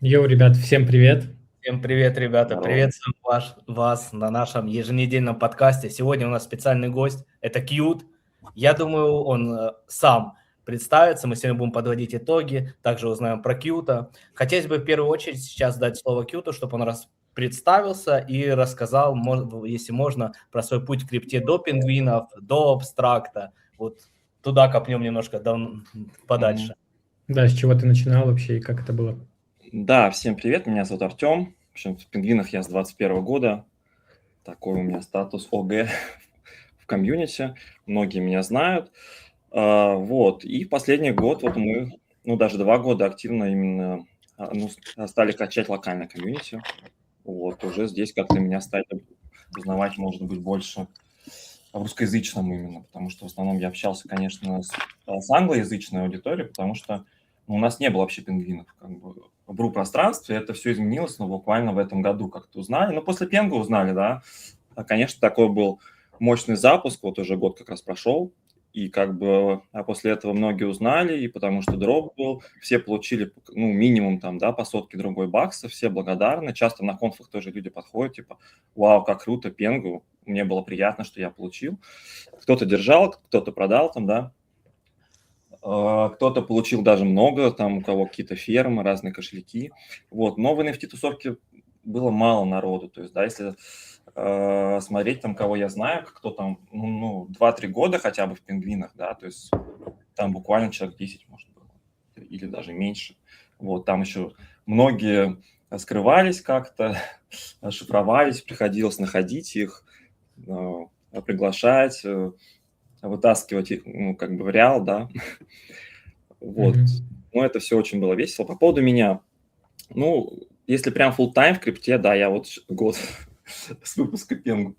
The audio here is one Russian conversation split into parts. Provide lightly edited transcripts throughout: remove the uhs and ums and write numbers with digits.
Йоу, ребят, всем привет! Всем привет, ребята! Здорово. Приветствуем вас на нашем еженедельном подкасте. Сегодня у нас специальный гость– это Кьют. Я думаю, он сам представится. Мы сегодня будем подводить итоги, также узнаем про Кьюта. Хотелось бы в первую очередь сейчас дать слово Кьюту, чтобы он представился и рассказал, если можно, про свой путь к крипте до пингвинов, до абстракта. Вот туда копнем немножко подальше. Да, с чего ты начинал вообще и как это было? Да, всем привет, меня зовут Артем. В общем, в «Пингвинах» я с 21 года. Такой у меня статус ОГ в комьюнити. Многие меня знают. Вот. И в последний год вот мы, даже 2 года активно именно стали качать локальное комьюнити. Вот. Уже здесь как-то меня стали узнавать, может быть, больше в русскоязычном именно, потому что в основном я общался, конечно, с англоязычной аудиторией, потому что у нас не было вообще пингвинов. Как бы в бру-пространстве это все изменилось, но буквально в этом году как-то узнали. Ну, после Пенга узнали, да. Конечно, такой был мощный запуск, вот уже год как раз прошел, и как бы после этого многие узнали, и потому что дроп был, все получили, минимум там, да, по сотке другой баксов, все благодарны. Часто на конфах тоже люди подходят, типа, вау, как круто, Пенгу, мне было приятно, что я получил. Кто-то держал, кто-то продал там, да. Кто-то получил даже много, там у кого какие-то фермы, разные кошельки. Вот. Но в NFT-тусовке было мало народу. То есть, да, если смотреть там, кого я знаю, кто там, 2-3 года хотя бы в пингвинах, да, то есть там буквально человек 10, может, было, или даже меньше. Вот, там еще многие скрывались как-то, шифровались, приходилось находить их, приглашать, вытаскивать их, как бы в реал, да. Вот. Но это все очень было весело. По поводу меня. Если прям full time в крипте, да, я вот год с выпуска Пенгу,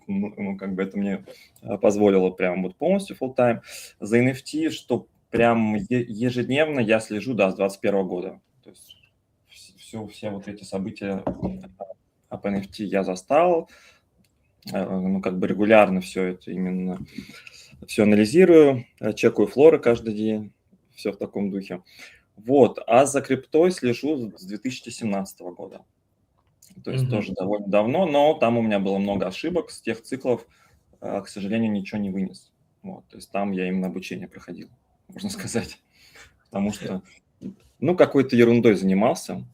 как бы это мне позволило прям вот полностью full time. За NFT, что прям ежедневно я слежу, да, с 21 года. То есть все вот эти события об NFT я застал. Как бы регулярно все это именно все анализирую, чекаю флоры каждый день, все в таком духе. Вот, а за криптой слежу с 2017 года. То есть тоже довольно давно, но там у меня было много ошибок с тех циклов, к сожалению, ничего не вынес. Вот, то есть там я именно обучение проходил, можно сказать. Потому что, какой-то ерундой занимался.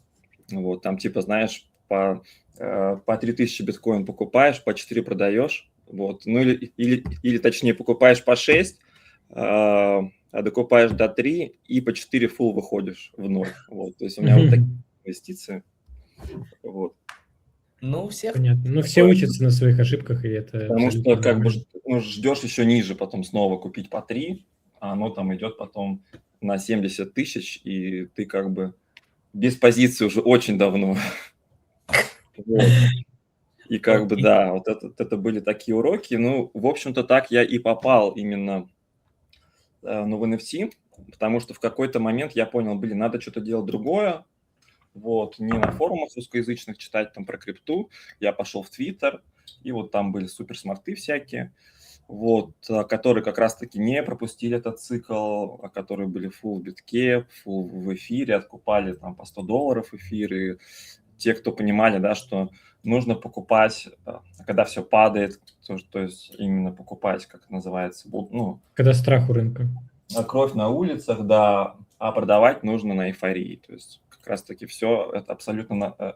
Вот, там типа, знаешь, по 3000 биткоин покупаешь, по 4 продаешь. Вот, или точнее покупаешь по 6, а докупаешь до 3 и по 4 фул выходишь в ноль. Вот, то есть у меня вот такие инвестиции. Вот. Ну, у всех Понятно. Ну, все такое. учатся на своих ошибках, и это Потому абсолютно что как бы нормально. ждешь еще ниже потом снова купить по 3, а оно там идет потом на 70 тысяч, и ты как бы без позиции уже очень давно. Вот. И как бы, Окей. да, вот это были такие уроки. Ну, в общем-то, так я и попал именно в NFT, потому что в какой-то момент я понял, блин, надо что-то делать другое. Вот, не на форумах русскоязычных читать там про крипту. Я пошел в Твиттер, и вот там были суперсмарты всякие, вот, которые как раз-таки не пропустили этот цикл, которые были full в битке, full в эфире, откупали там по $100 эфир, и те, кто понимали, да, что нужно покупать, когда все падает, то есть именно покупать, как это называется, Когда страх у рынка. кровь на улицах, да, а продавать нужно на эйфории. То есть как раз-таки все это абсолютно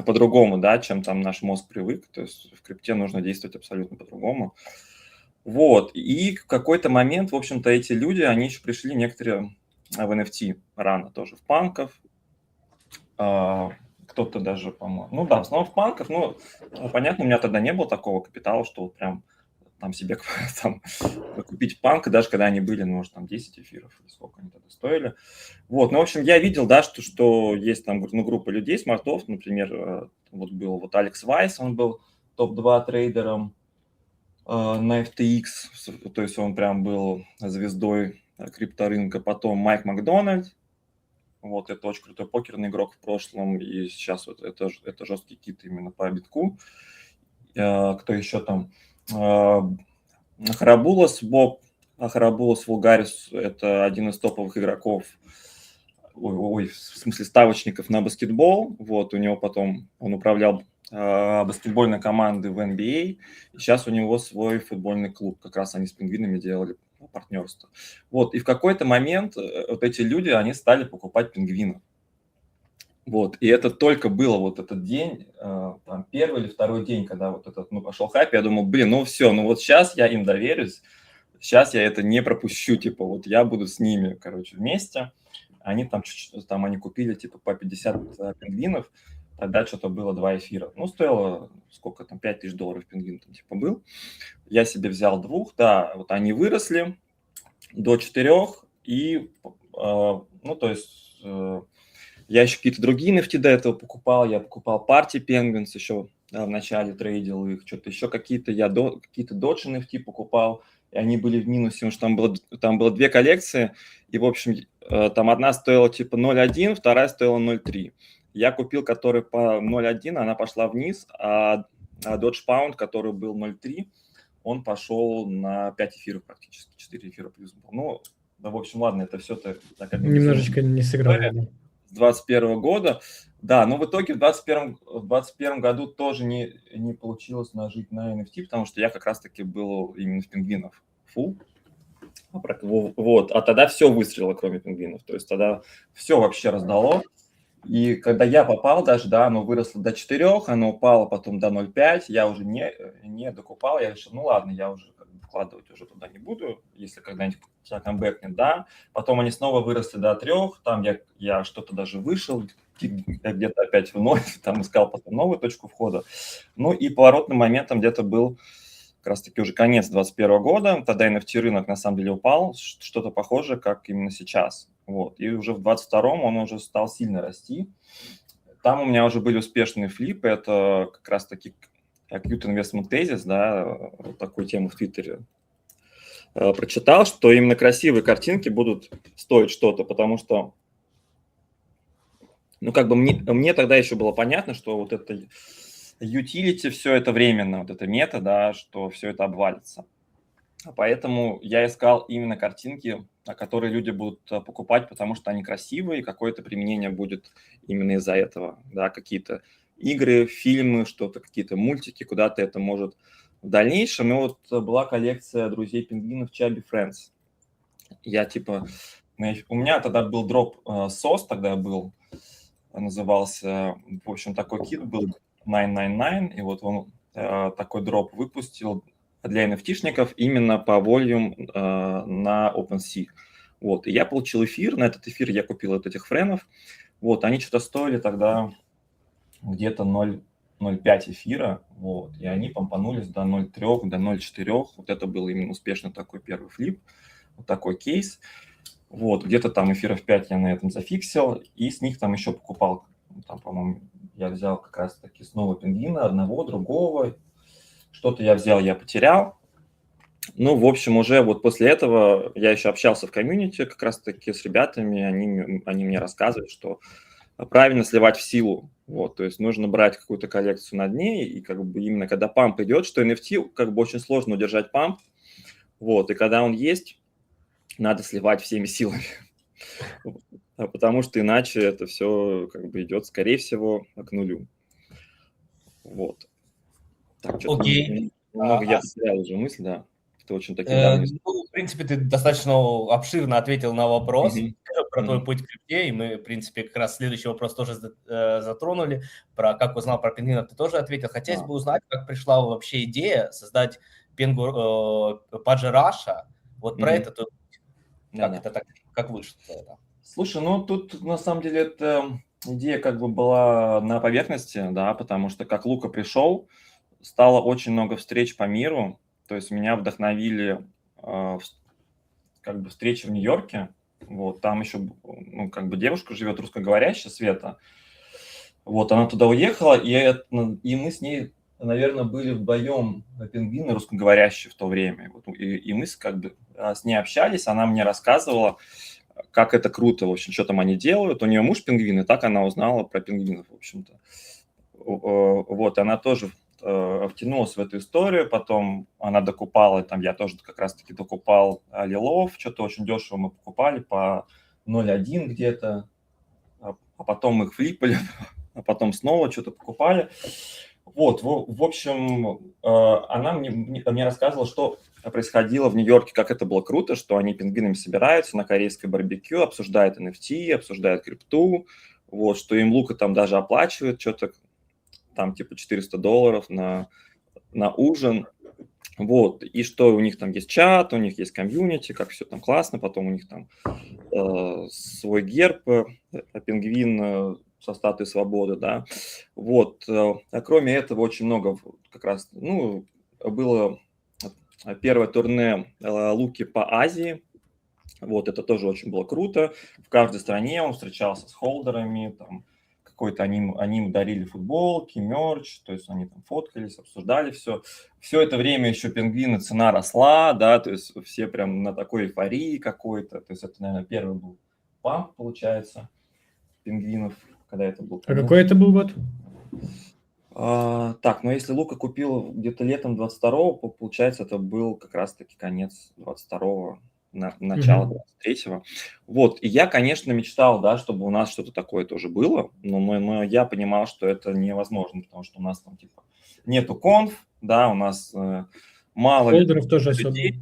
по-другому, да, чем там наш мозг привык. То есть в крипте нужно действовать абсолютно по-другому. Вот. И в какой-то момент, в общем-то, эти люди, они еще пришли некоторые в NFT рано тоже, в панков, кто-то даже, по-моему, в основном в панков, понятно, у меня тогда не было такого капитала, что вот прям там себе там, купить панк, даже когда они были, может, там 10 эфиров или сколько они тогда стоили. Вот, в общем, я видел, да, что есть там, группа людей, смартов, например, вот был вот Алекс Вайс, он был топ-2 трейдером на FTX, то есть он прям был звездой крипторынка. Потом Майк Макдональд, вот, это очень крутой покерный игрок в прошлом, и сейчас вот это жесткий кит именно по битку. Кто еще там? Харабулас Боб, Харабулас Вулгарис – это один из топовых игроков в смысле ставочников на баскетбол. Вот, у него потом, он управлял баскетбольной командой в NBA, и сейчас у него свой футбольный клуб. Как раз они с пингвинами делали партнерство. Вот, и в какой-то момент вот эти люди, они стали покупать пингвинов. Вот, и это только было вот этот день, там, первый или второй день, когда вот этот, пошел хайп, я думал, блин, все, вот сейчас я им доверюсь, сейчас я это не пропущу, типа, вот я буду с ними, короче, вместе. Они там они купили, типа, по 50 пингвинов, тогда что-то было 2 эфира. стоило, сколько там, $5000 пингвин там, типа, был. Я себе взял 2, да, вот они выросли до 4, и, то есть, я еще какие-то другие NFT до этого покупал, я покупал Party Penguins еще, да, в начале трейдил их, что-то еще какие-то Dodge NFT покупал, и они были в минусе, потому что там было 2 коллекции, и, в общем, там одна стоила типа 0.1, вторая стоила 0.3. Я купил, который по 0.1, она пошла вниз, а Dodge Pound, который был 0.3, он пошел на 5 эфиров практически, 4 эфира плюс был. Да, в общем, ладно, это все-то... Немножечко не сыграло. С 2021 года. Да, но в итоге в 2021 году тоже не получилось нажить на NFT, потому что я как раз-таки был именно в пингвинов full. Вот, а тогда все выстрелило, кроме пингвинов. То есть тогда все вообще раздало. И когда я попал даже, да, оно выросло до 4, оно упало потом до 0.5, я уже не докупал, я решил, ладно, я уже вкладывать уже туда не буду, если когда-нибудь тебя камбэкнет, да. Потом они снова выросли до 3, там я что-то даже вышел, где-то опять в 0, там искал потом новую точку входа. И поворотным моментом где-то был как раз-таки уже конец 2021 года, тогда NFT рынок на самом деле упал, что-то похожее, как именно сейчас. Вот. И уже в 2022 он уже стал сильно расти. Там у меня уже были успешные флипы, это как раз-таки Acute Investment Thesis, да, вот такую тему в Твиттере прочитал, что именно красивые картинки будут стоить что-то, потому что, мне тогда еще было понятно, что вот это utility, все это временно, вот это мета, да, что все это обвалится. Поэтому я искал именно картинки, которые люди будут покупать, потому что они красивые, и какое-то применение будет именно из-за этого, да, какие-то игры, фильмы, что-то, какие-то мультики, куда-то это может в дальнейшем. И вот была коллекция друзей пингвинов Chubby Friends. У меня тогда был дроп SOS, тогда был, назывался, в общем, такой кит был 999, и вот он такой дроп выпустил для NFT-шников именно по volume на OpenSea. Вот, и я получил эфир, на этот эфир я купил от этих френов, вот, они что-то стоили тогда где-то 0.05 эфира, вот, и они помпанулись до 0.3, до 0.4, вот это был именно успешный такой первый флип, вот такой кейс, вот, где-то там эфиров 5 я на этом зафиксил, и с них там еще покупал, там, по-моему, я взял как раз-таки снова пингвина, одного, другого, что-то я взял, я потерял. В общем, уже вот после этого я еще общался в комьюнити как раз-таки с ребятами, они мне рассказывают, что правильно сливать в силу, вот, то есть нужно брать какую-то коллекцию на дне, и как бы именно когда памп идет, что NFT как бы очень сложно удержать памп, вот, и когда он есть, надо сливать всеми силами, потому что иначе это все как бы идет, скорее всего, к нулю. Вот. Так, что-то немного я потерял уже мысль, да. Это очень такие давние... в принципе, ты достаточно обширно ответил на вопрос про твой путь к крипте, и мы, в принципе, как раз следующий вопрос тоже затронули, про как узнал про пингвинов ты тоже ответил. Хотелось бы узнать, как пришла вообще идея создать Паджи Раша, вот про это, как вышло это? Слушай, тут на самом деле эта идея как бы была на поверхности, да, потому что как Лука пришел, стало очень много встреч по миру, то есть меня вдохновили как бы встречи в Нью-Йорке, вот, там еще, как бы девушка живет русскоговорящая, Света, вот, она туда уехала, и мы с ней, наверное, были вдвоем пингвины русскоговорящие в то время, вот, и мы как бы с ней общались, она мне рассказывала, как это круто, в общем, что там они делают, у нее муж пингвин, и так она узнала про пингвинов, в общем-то, вот, она тоже втянулась в эту историю, потом она докупала, там я тоже как раз-таки докупал лилов, что-то очень дешево мы покупали по 0.1 где-то, а потом их флипали, а потом снова что-то покупали. Вот, в общем, она мне рассказывала, что происходило в Нью-Йорке, как это было круто, что они пингвинами собираются на корейское барбекю, обсуждают NFT, обсуждают крипту, вот, что им Лука там даже оплачивает что-то там типа $400 на ужин, вот, и что у них там есть чат, у них есть комьюнити, как все там классно, потом у них там свой герб, пингвин со статуей свободы, да, вот, а кроме этого очень много как раз, ну, было первое турне Луки по Азии, вот, это тоже очень было круто, в каждой стране он встречался с холдерами, там, какой-то они им дарили футболки, мерч, то есть они там фоткались, обсуждали все. Все это время еще пингвины, цена росла, да, то есть все прям на такой эйфории какой-то, то есть это, наверное, первый был памп, получается, пингвинов, когда это был. А какой это был год? Так, но если Лука купил где-то летом 22-го, получается, это был как раз-таки конец 22-го, начало 23-го. Вот, и я, конечно, мечтал, да, чтобы у нас что-то такое тоже было, но я понимал, что это невозможно, потому что у нас там, типа, нету конф, да, у нас мало Холдеров тоже особо. людей,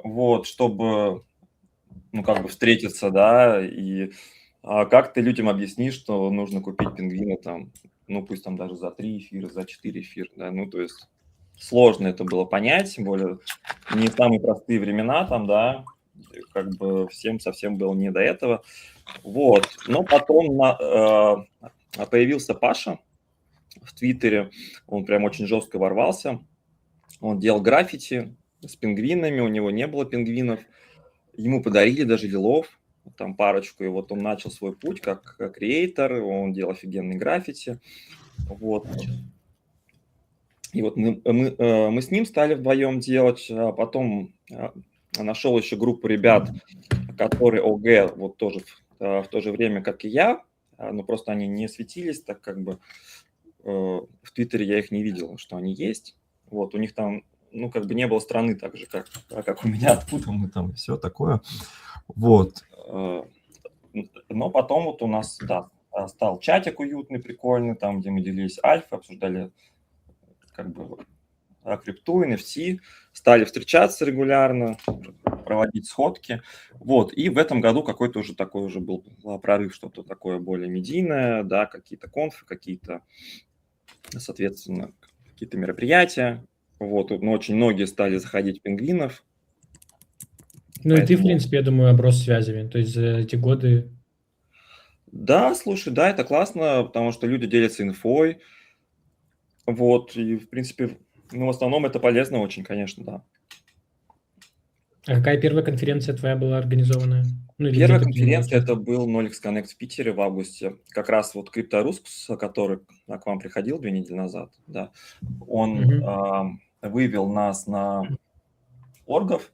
вот, чтобы, ну, как бы встретиться, да, и как ты людям объяснишь, что нужно купить пингвина там, ну, пусть там даже за 3 эфира, за 4 эфира, да, ну, то есть сложно это было понять, тем более не самые простые времена там, да, как бы всем совсем было не до этого, вот, но потом появился Паша в Твиттере, он прям очень жестко ворвался, он делал граффити с пингвинами, у него не было пингвинов, ему подарили даже лилов, там парочку, и вот он начал свой путь как креатор, он делал офигенный граффити, вот. И вот мы с ним стали вдвоем делать, а потом нашел еще группу ребят, которые ОГ вот тоже в то же время, как и я, но просто они не светились, так как бы в Твиттере я их не видел, что они есть. Вот, у них там, ну, как бы не было страны так же, как у меня, откуда мы там, все такое. Вот. Но потом вот у нас, да, стал чатик уютный, прикольный, там, где мы делились альфа, обсуждали как бы крипту, NFT, стали встречаться регулярно, проводить сходки. Вот, и в этом году какой-то уже такой уже был прорыв, что-то такое более медийное, да, какие-то конфы, какие-то, соответственно, какие-то мероприятия. Вот, но очень многие стали заходить в пингвинов. Ну и ты, в принципе, я думаю, оброс связями. То есть за эти годы... Да, слушай, да, это классно, потому что люди делятся инфой. Вот, и, в принципе, ну, в основном это полезно очень, конечно, да. А какая первая конференция твоя была организованная? Ну, или Первая где ты принимал конференция это участие? был Nolix Connect в Питере в августе. Как раз вот Крипторуск, который к вам приходил 2 недели назад, да, он вывел нас на оргов,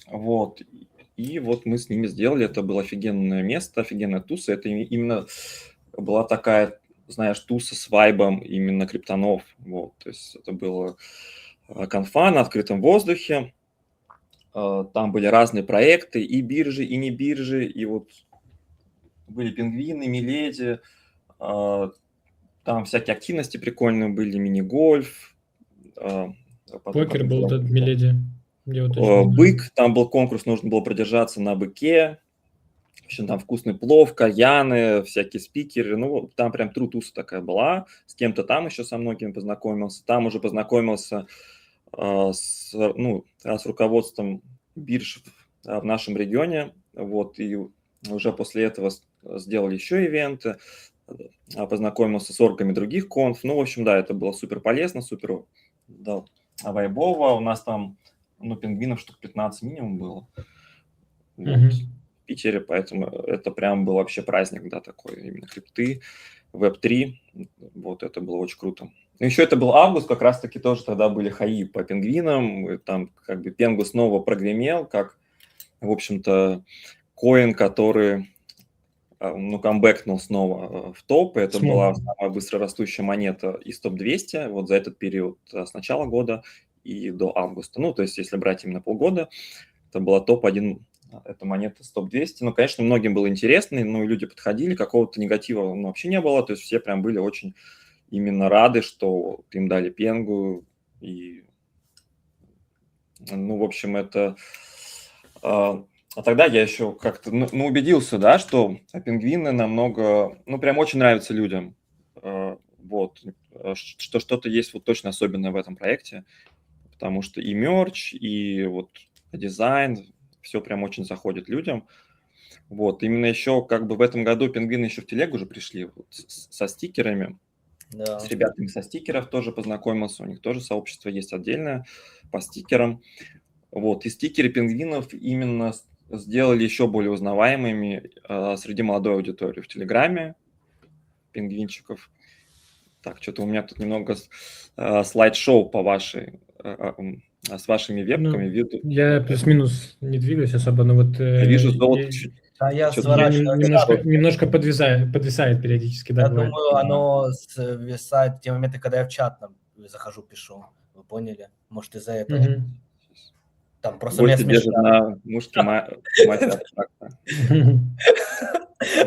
вот, и вот мы с ними сделали, это было офигенное место, офигенная туса, это именно была такая, знаешь, туса с вайбом именно криптонов, вот, то есть это было конфа на открытом воздухе, там были разные проекты, и биржи, и не биржи, и вот были пингвины, миледи, там всякие активности прикольные были, мини-гольф. Покер был этот Миледи. Бык, там был конкурс, нужно было продержаться на быке. В общем, там вкусный плов, кальяны, всякие спикеры. Ну, там прям трутуса такая была. С кем-то там еще со многими познакомился. Там уже познакомился с руководством бирж в нашем регионе. Вот, и уже после этого сделали еще ивенты. Познакомился с оргами других конф. Ну, в общем, да, это было супер полезно, супер вайбово. У нас там, пингвинов штук 15 минимум было. Вот. В Питере, поэтому это прям был вообще праздник, да, такой, именно крипты, Web3. Вот, это было очень круто. Еще это был август, как раз-таки тоже тогда были хаи по пингвинам. И там как бы Пенгу снова прогремел, как, в общем-то, коин, который... камбэкнул снова в топ. Это была самая быстрорастущая монета из топ-200 вот за этот период с начала года и до августа. Ну, то есть, если брать именно полгода, это была топ-1 эта монета стоп-200. Ну, конечно, многим было интересно, ну, и люди подходили, какого-то негатива вообще не было, то есть все прям были очень именно рады, что им дали пенгу, и, ну, в общем, это... А тогда я еще как-то убедился, да, что пингвины намного, ну, прям очень нравятся людям. Вот, что что-то есть вот точно особенное в этом проекте, потому что и мерч, и вот дизайн, все прям очень заходит людям. Вот, именно еще как бы в этом году пингвины еще в телегу уже пришли вот, со стикерами. Да. С ребятами со стикеров тоже познакомился, у них тоже сообщество есть отдельное по стикерам. Вот, и стикеры пингвинов именно сделали еще более узнаваемыми среди молодой аудитории в Телеграме пингвинчиков. Так, что-то у меня тут немного слайд-шоу по вашей, с вашими вебками. Ну, я плюс-минус не двигаюсь особо, но вот... Вижу золото. А я Что-то сворачиваю. немножко подвисает периодически, да, Я бывает. думаю, оно свисает в те моменты, когда я в чат там захожу, пишу. Вы поняли? Может, из-за этого. Мгм. Там просто меня Гости держат смешно. на мушке мать абстракта.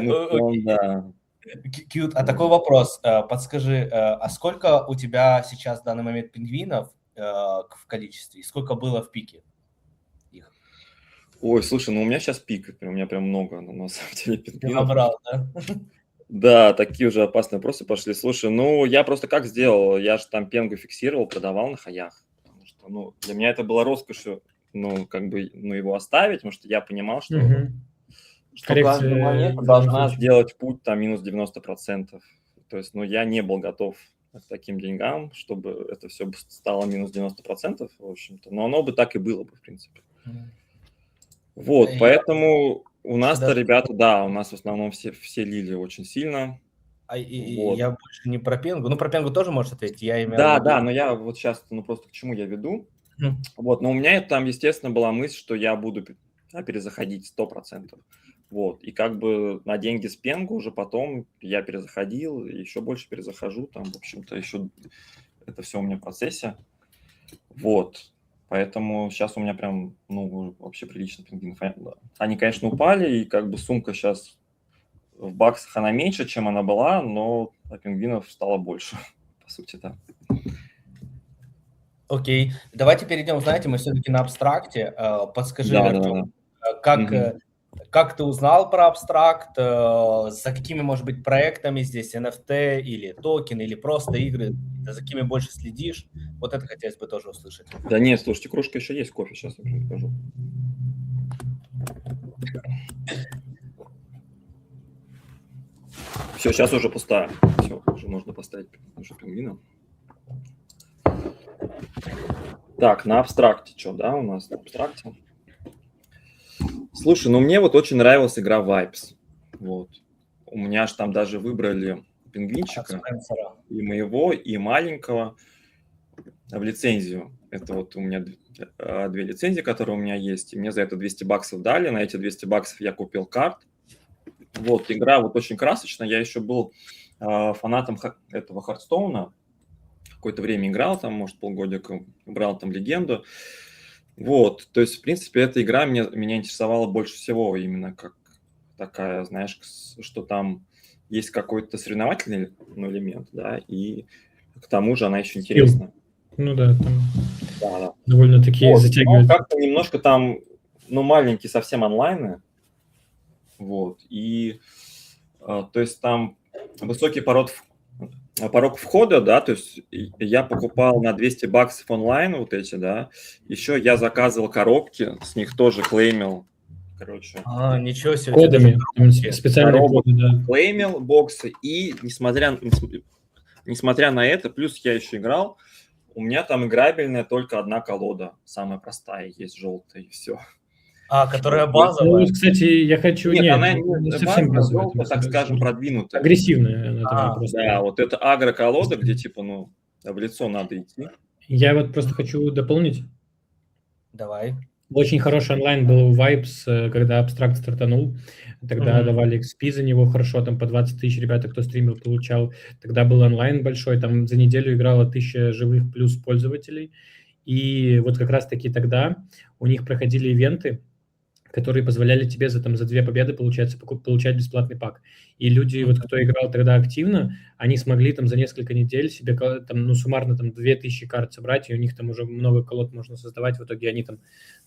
Ну, да. Кьют, а такой вопрос. Подскажи, а сколько у тебя сейчас в данный момент пингвинов в количестве? И сколько было в пике их? Ой, слушай, ну у меня сейчас пик, у меня прям много, на самом деле, Ты пингвинов. набрал, да? Да, такие уже опасные вопросы пошли. Слушай, ну я просто как сделал? Я же там пенгу фиксировал, продавал на хаях. Потому что, ну, для меня это было роскошью, ну, как бы, ну, его оставить, потому что я понимал, что, что каждая монета должна сделать путь там минус 90%. То есть, ну, я не был готов к таким деньгам, чтобы это все стало минус 90%, в общем-то. Но оно бы так и было бы, в принципе. Вот, поэтому у нас-то, ребята, да, у нас в основном все лили очень сильно. Вот. Я больше не про пенгу. Ну, про пенгу тоже можешь ответить. Я Да, но я вот сейчас, ну, просто к чему я веду. Вот, но у меня там, естественно, была мысль, что я буду перезаходить 100%. Вот, и как бы на деньги с пенгу уже потом я перезаходил, еще больше перезахожу, там, в общем-то, еще это все у меня в процессе. Вот. Поэтому сейчас у меня прям, ну, вообще прилично пингвинов. Они, конечно, упали, и как бы сумка сейчас в баксах, она меньше, чем она была, но пингвинов стало больше, по сути, да. Окей. Давайте перейдем, знаете, мы все-таки на абстракте. Подскажи, Артем, как ты узнал про абстракт, за какими, может быть, проектами здесь, NFT или токены, или просто игры, за какими больше следишь? Вот это хотелось бы тоже услышать. Да нет, слушайте, кружка еще есть, кофе сейчас я прям скажу. Все, сейчас уже пустая. Все, уже можно поставить уже пингвина. Так, на абстракте что, да, у нас на абстракте? Слушай, ну мне вот очень нравилась игра Vibes. Вот. У меня же там даже выбрали пингвинчика, и моего, и маленького в лицензию. Это вот у меня 2 лицензии, которые у меня есть. И мне за это $200 дали. На эти $200 я купил карт. Вот, игра вот очень красочная. Я еще был фанатом этого Хардстоуна. Какое-то время играл там, может, полгодика. Брал там легенду. Вот, то есть, в принципе, эта игра меня интересовала больше всего именно как такая, знаешь, что там есть какой-то соревновательный элемент, да, и к тому же она еще интересна. Ну да, там да. довольно-таки вот, затягивает. Как-то немножко там, ну, маленькие совсем онлайны, вот, и, то есть, там высокий порог входа, да, то есть я покупал на $200 онлайн вот эти, да, еще я заказывал коробки, с них тоже клеймил, короче. Ничего себе. Кодами, специальные коды, да. Клеймил боксы, и несмотря на это, плюс я еще играл, у меня там играбельная только одна колода, самая простая, есть желтая, и все. Которая базовая? Ну, кстати, я хочу... Нет, она не совсем базовая, так скажем, продвинутая. Агрессивная она такая просто. Да, вот это агро-колода, где типа, ну, в лицо надо идти. Я вот просто хочу дополнить. Давай. Очень хороший онлайн был у Vibes, когда абстракт стартанул. Тогда давали XP за него хорошо, там по 20 тысяч ребята, кто стримил, получал. Тогда был онлайн большой, там за неделю играло 1000 живых плюс пользователей. И вот как раз-таки тогда у них проходили ивенты, которые позволяли тебе за 2 победы, получается, получать бесплатный пак. И люди, вот кто играл тогда активно, они смогли там за несколько недель себе там, ну, суммарно там 2000 карт собрать, и у них там уже много колод можно создавать. В итоге они там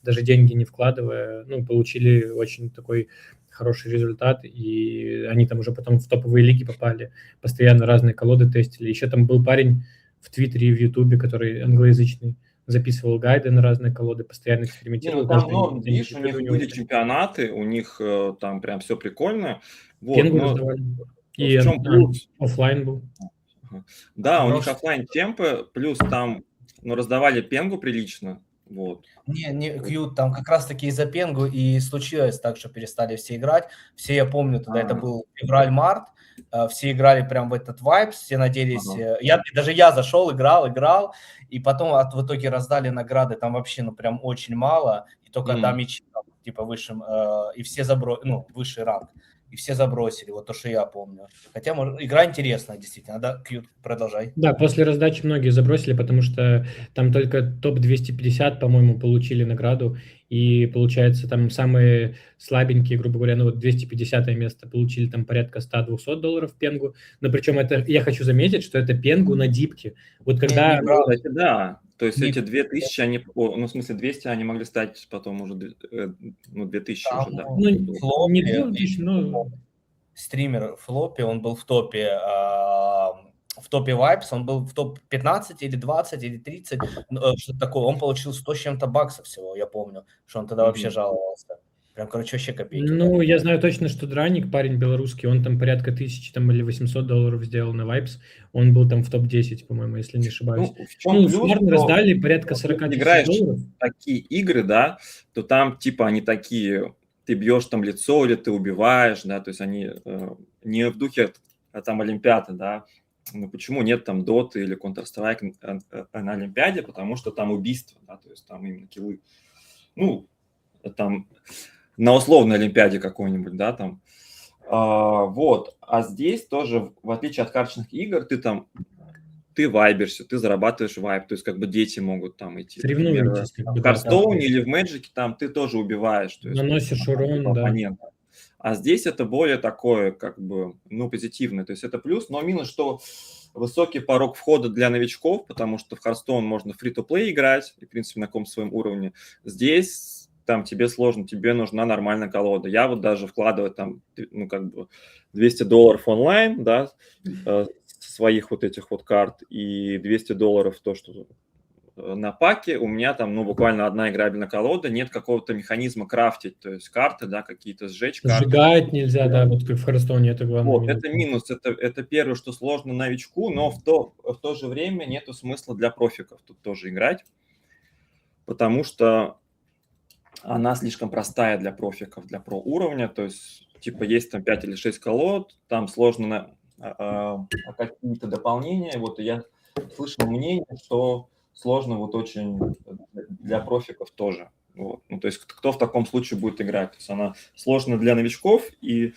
даже деньги не вкладывая, ну, получили очень такой хороший результат, и они там уже потом в топовые лиги попали, постоянно разные колоды тестили. Еще там был парень в Твиттере и в Ютубе, который англоязычный, записывал гайды на разные колоды, постоянно Не, экспериментировал. ну там Каждый норм, день видишь, у них у него были что-то. чемпионаты, у них там прям все прикольно. Вот, Пенгу но раздавали. в И чем плюс? оффлайн был. Ага. Да, у них Хороший. оффлайн темпы, плюс там, ну, раздавали пенгу прилично. Вот. Не, Qt, там как раз-таки из-за Пенгу и случилось так, что перестали все играть. Все, я помню, тогда это А, был февраль-март, все играли прям в этот вайб, все надеялись. ага. Даже я зашел, играл, и потом в итоге раздали награды, там вообще, ну, прям очень мало, и только М. дамичи, там, типа, высшим, и все ну, высший ранг, и все забросили, вот то, что я помню. Хотя, игра интересная, действительно, да, Qt, продолжай. Да, после раздачи многие забросили, потому что там только топ-250, по-моему, получили награду, и получается там самые слабенькие, грубо говоря, ну вот 250 место получили там порядка $100-200 пенгу, но причем это, я хочу заметить, что это пенгу на дипке. Вот когда... Не брал. Кстати, да. То есть Не- эти 2000, они, ну, в смысле, 200, они могли стать потом уже, ну, 2000 Там, уже, да. Ну, не Флоппи, 2000, но... стример Флоппи, он был в топе Vibes, он был в топ-15 или 20 или 30, что-то такое. Он получил 100 с чем-то баксов всего, я помню, что он тогда вообще Мгм. жаловался. Прям, короче, вообще копейки Ну, дали. я знаю точно, что Драник, парень белорусский, он там порядка 1000 там, или $800 сделал на Vibes. Он был там в топ-10, по-моему, если не ошибаюсь. Ну, в чем Ну, плюс, суммарно что раздали порядка если 40 ты тысяч играешь долларов. в такие игры, да, то там типа они такие, ты бьешь там лицо или ты убиваешь, да, то есть они не в духе там Олимпиады, да. Ну, почему нет там Доты или Counter-Strike на Олимпиаде? Потому что там убийство, да, то есть там именно киллы. Ну, там на условной Олимпиаде какой-нибудь, да, там. Вот. А здесь тоже, в отличие от карточных игр, ты вайбишься, ты зарабатываешь вайб, то есть как бы дети могут там идти. Например, Соревнуетесь, как в бы, да, Hearthstone или в Magic там ты тоже убиваешь, то есть наносишь там, типа, урон, да. оппонента. А здесь это более такое, как бы, ну, позитивное, то есть это плюс, но минус, что высокий порог входа для новичков, потому что в Hearthstone можно free-to-play играть, и, в принципе, на каком своем уровне. Здесь там тебе сложно, тебе нужна нормальная колода. Я вот даже вкладываю там, ну, как бы $200 онлайн, да, своих вот этих вот карт, и $200 то, что на паке, у меня там, ну, буквально одна играбельная колода, нет какого-то механизма крафтить, то есть карты, да, какие-то сжечь карты. Сжигать нельзя, да, вот как в Hearthstone, это главный Вот, минус. это минус, это первое, что сложно новичку, но в то же время нету смысла для профиков тут тоже играть, потому что она слишком простая для профиков, для про уровня, то есть типа есть там 5 или 6 колод, там сложно какие-то дополнения, вот и я слышал мнение, что сложно вот очень для профиков тоже. Вот. Ну, то есть кто в таком случае будет играть? То есть она сложна для новичков и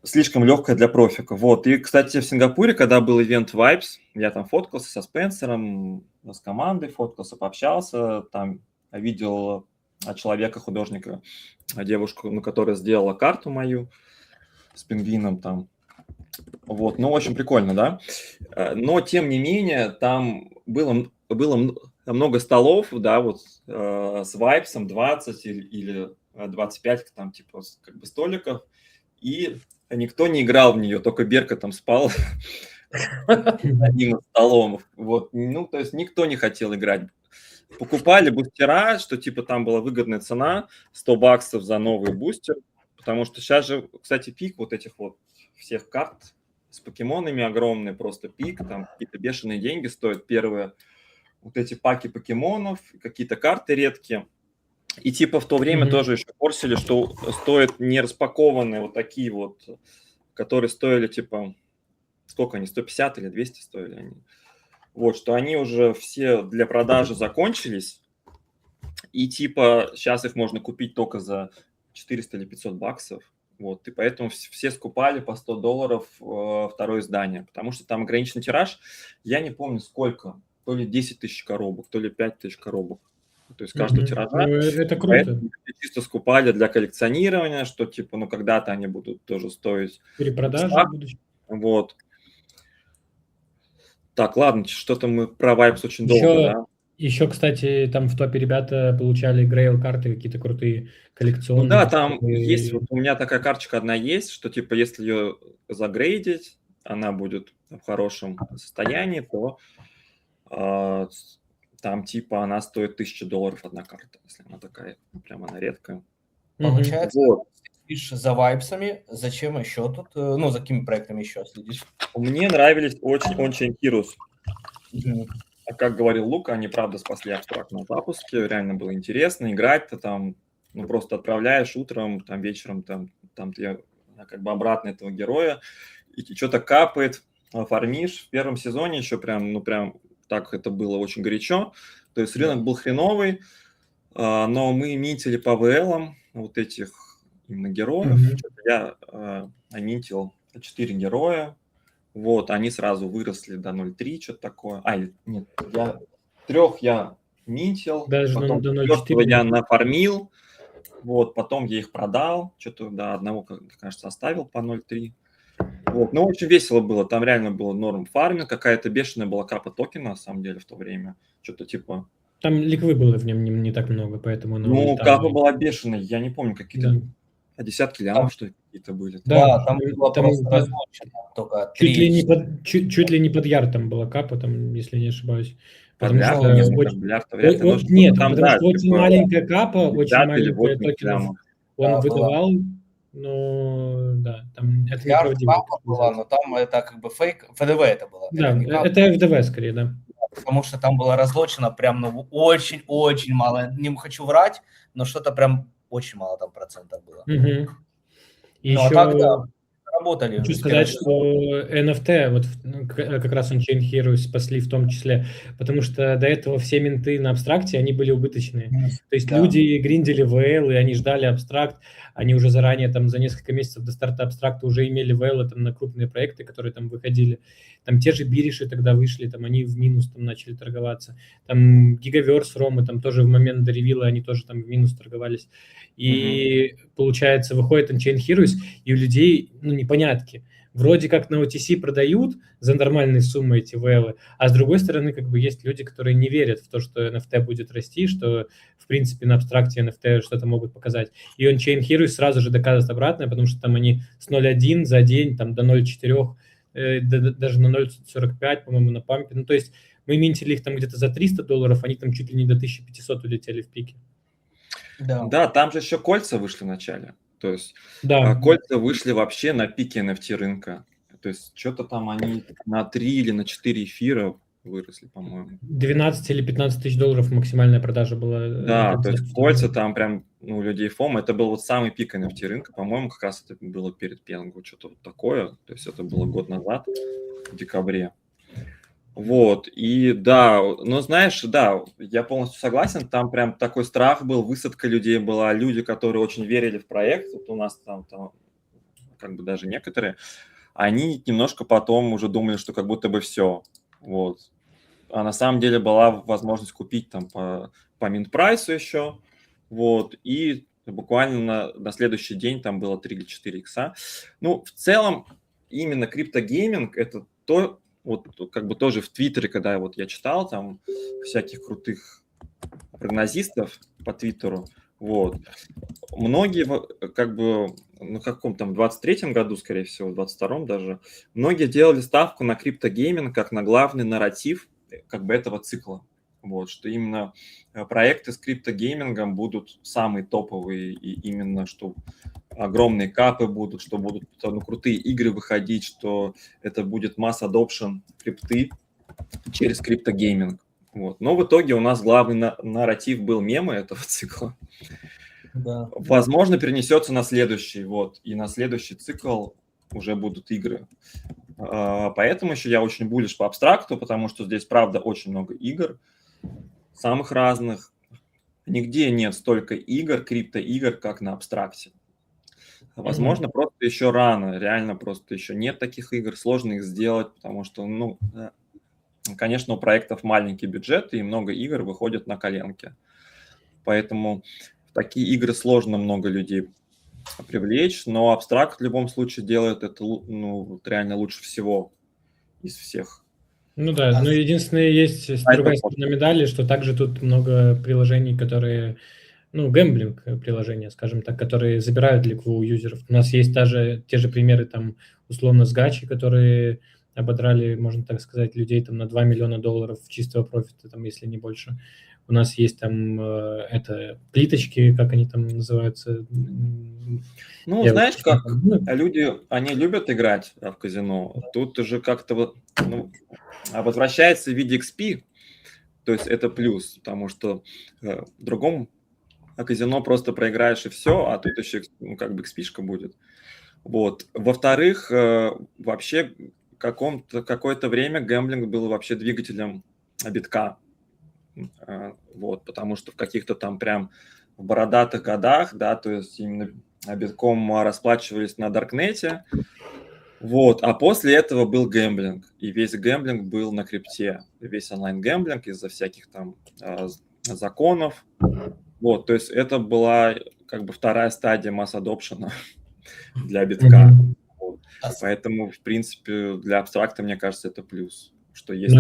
слишком легкая для профика. Вот. И, кстати, в Сингапуре, когда был ивент Vibes, я там фоткался со Спенсером, с командой фоткался, пообщался, там видел человека, художника, девушку, ну, которая сделала карту мою с пингвином там. Вот, ну, очень прикольно, да. Но, тем не менее, там было много столов, да, вот с вайпсом 20 или 25 там типа как бы столиков, и никто не играл в нее, только Берка там спал одним из столом. Вот, ну, то есть никто не хотел играть. Покупали бустера, что типа там была выгодная цена, $100 за новый бустер, потому что сейчас же, кстати, пик вот этих вот всех карт с покемонами огромный, просто пик, там какие-то бешеные деньги стоят первые вот эти паки покемонов, какие-то карты редкие. И типа в то время тоже еще форсили, что стоят не распакованные вот такие вот, которые стоили типа, сколько они, 150 или 200 стоили они. Вот, что они уже все для продажи закончились, и типа сейчас их можно купить только за 400 или 500 баксов. Вот, и поэтому все скупали по $100 второе издание, потому что там ограниченный тираж, я не помню сколько, то ли 10 тысяч коробок, то ли 5 тысяч коробок. То есть каждого Ну, тиража. это круто. Поэтому люди чисто скупали для коллекционирования, что типа, ну, когда-то они будут тоже стоить Перепродажи штраф. в будущем. Вот. Так, ладно, что-то мы про Vibes очень долго, да? Еще, кстати, там в топе ребята получали грейл-карты какие-то крутые, Ну коллекционные. да, там которые- есть, вот у меня такая карточка одна есть, что типа если ее загрейдить, она будет в хорошем состоянии, то там типа она стоит $1000 одна карта, если она такая, прям она редкая. Мгм. Получается, Вот. следишь за вайпсами, зачем еще тут, ну, за какими проектами еще следишь? Мне нравились очень On-Chain Heroes. Мгм. А как говорил Лука, они правда спасли абстракт на запуске, реально было интересно играть-то там, ну просто отправляешь утром, там вечером, там ты как бы обратно этого героя, и что-то капает, фармишь. В первом сезоне еще прям, ну прям так это было очень горячо, то есть рынок был хреновый, но мы минтили по ВЛам вот этих именно героев. Мгм. Я минтил 4 героя, вот, они сразу выросли до 0.3, что-то такое. Нет, 3 я минтил, Даже потом до 4 я 0.4. нафармил, вот, потом я их продал, что-то до одного, кажется, оставил по 0.3. Вот, ну, очень весело было, там реально было норм фарминг, какая-то бешеная была капа токена, на самом деле, в то время, что-то типа... Там ликвы было в нем не так много, поэтому оно Ну, улетало. капа была бешеная, я не помню, Да. какие-то десятки лямов, что ли, какие-то были. Да, там было там просто разлочено только чуть ли 3. чуть ли не под яр там была капа, там, если не ошибаюсь. Потому Подряд, что если очень- подряд, то вряд ли, но что-то нет, там, потому да, что очень типа маленькая капа, 50 очень или маленькая 80 токенов лямов. он Да, выдавал, но да, там это неправдиво. Капа была, но там это как бы фейк, ФДВ это было. Да, это не капа, это FDV скорее, да. потому что там было разлочено прям, ну, очень-очень мало. Не хочу врать, но что-то прям очень мало там процентов было. Мгм. И Ну, а еще так, да, работали хочу с сказать, первого что NFT, вот как раз On-Chain Heroes спасли в том числе, потому что до этого все минты на абстракте, они были убыточные. То есть Да. люди гриндили VL, и они ждали абстракт, они уже заранее, там, за несколько месяцев до старта абстракта уже имели VL там, на крупные проекты, которые там выходили. Там те же бириши тогда вышли, там они в минус там начали торговаться. Там Gigaverse, Ромы, там тоже в момент до ревила они тоже там в минус торговались. И получается, выходит On-Chain Heroes, и у людей, ну, непонятки. Вроде как на OTC продают за нормальные суммы эти VL, а с другой стороны, как бы есть люди, которые не верят в то, что NFT будет расти, что, в принципе, на абстракте NFT что-то могут показать. И On-Chain Heroes сразу же доказывает обратное, потому что там они с 0.1 за день, там до 0.4, даже на 0.45, по-моему, на пампе. Ну, то есть мы минтили их там где-то за $300, они там чуть ли не до 1500 улетели в пике. Да, там же еще кольца вышли в начале. То есть Да, кольца вышли вообще на пике NFT рынка. То есть что-то там они на 3 или на 4 эфира выросли, по-моему. 12 или 15 тысяч долларов максимальная продажа была. Да, то есть кольца там прям, ну, у людей фом. Это был вот самый пик NFT рынка. По-моему, как раз это было перед Пенгу, что-то вот такое. То есть это было год назад, в декабре. Вот, и да, ну, знаешь, да, я полностью согласен, там прям такой страх был, высадка людей была, люди, которые очень верили в проект, вот у нас там как бы даже некоторые, они немножко потом уже думали, что как будто бы все, вот. А на самом деле была возможность купить там по минт-прайсу еще, вот, и буквально на следующий день там было 3 или 4 икса. Ну, в целом, именно криптогейминг – это то, вот как бы тоже в Твиттере, когда вот я читал там всяких крутых прогнозистов по Твиттеру, вот, многие как бы, ну, каком там, в 23-м году, скорее всего, в 22-м даже, многие делали ставку на криптогейминг как на главный нарратив как бы этого цикла. Вот, что именно проекты с криптогеймингом будут самые топовые, и именно что огромные капы будут, что будут крутые игры выходить, что это будет масс adoption крипты через криптогейминг. Вот. Но в итоге у нас главный нарратив был мемы этого цикла. Да. Возможно, перенесется на следующий, вот, и на следующий цикл уже будут игры. Поэтому еще я очень буллиш по абстракту, потому что здесь, правда, очень много игр, самых разных. Нигде нет столько игр, криптоигр, как на абстракте. Возможно, просто еще рано, реально просто еще нет таких игр, сложно их сделать, потому что, ну, конечно, у проектов маленький бюджет, и много игр выходит на коленке. поэтому в такие игры сложно много людей привлечь, но абстракт в любом случае делает это реально лучше всего из всех. Ну да, но единственное, есть другая сторона медали, что также тут много приложений, которые, гэмблинг приложения, скажем так, которые забирают ликву у юзеров. У нас есть даже те же примеры, там, условно, с гачи, которые ободрали, можно так сказать, людей там на $2 миллиона чистого профита, там, если не больше. У нас есть там плиточки, как они там называются. Знаешь, как люди, они любят играть в казино. Тут уже как-то возвращается в виде XP, то есть это плюс, потому что в другом казино просто проиграешь и все, а тут еще как бы XP-шка будет. Вот. Во-вторых, вообще какое-то время гэмблинг был вообще двигателем битка. Вот, потому что в каких-то там прям в бородатых годах, да, то есть именно битком расплачивались на Даркнете, вот, а после этого был гэмблинг, и весь гэмблинг был на крипте, весь онлайн-гэмблинг из-за всяких там законов, вот, то есть это была как бы вторая стадия масс-адопшена для битка, вот. Поэтому, в принципе, для абстракта, мне кажется, это плюс, что есть...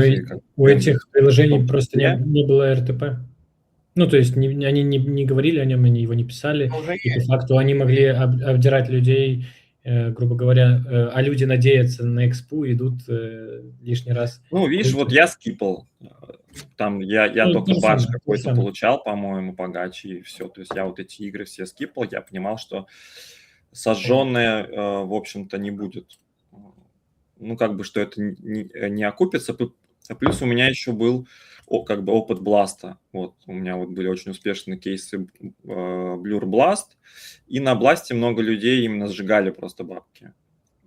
у этих приложений просто не было РТП. Ну, то есть они не говорили о нем, они его не писали, и по факту они могли обдирать людей, грубо говоря, а люди надеются на экспу, идут лишний раз. Ну, видишь, вот я скипал, там я только бадж какой-то получал, по-моему, по гачи, и все, то есть я вот эти игры все скипал, я понимал, что сожженное, в общем-то, не будет, ну, как бы, что это не окупится, плюс у меня еще был как бы опыт бласта. Вот, у меня вот были очень успешные кейсы Blur Blast, и на бласте много людей именно сжигали просто бабки.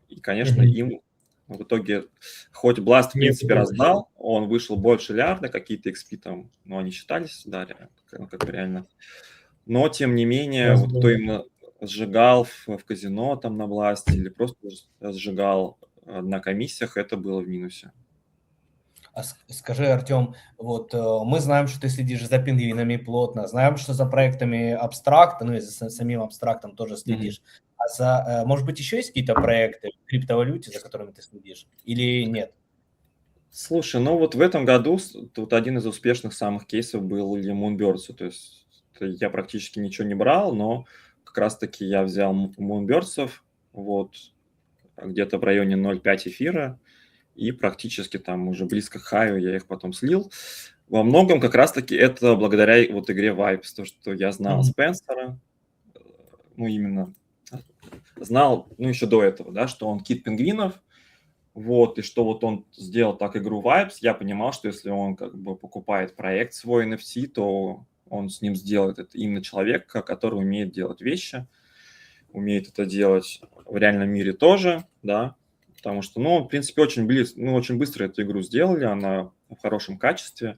И, конечно, им в итоге, хоть бласт, в принципе, раздал, он вышел больше лярда, какие-то XP там, но они считались, да, как реально. Но, тем не менее, вот кто именно сжигал в казино там на бласте или просто сжигал на комиссиях, это было в минусе. Скажи, Артем, вот мы знаем, что ты следишь за пингвинами плотно, знаем, что за проектами абстракта, ну и за самим абстрактом тоже следишь. А может быть, еще есть какие-то проекты в криптовалюте, за которыми ты следишь, или нет? Слушай, ну вот в этом году тут один из успешных самых кейсов был Moonbirds, то есть я практически ничего не брал, но как раз-таки я взял Moonbirds, вот, где-то в районе 0,5 эфира, и практически там уже близко к хаю я их потом слил. Во многом как раз-таки это благодаря вот игре Vibes, то, что я знал Спенсера, ну именно знал, ну еще до этого, да, что он кит пингвинов, вот, и что вот он сделал так игру Vibes, я понимал, что если он как бы покупает проект свой NFT, то он с ним сделает это именно человек, который умеет делать вещи, умеет это делать в реальном мире тоже, да, потому что, ну, в принципе, очень быстро эту игру сделали, она в хорошем качестве.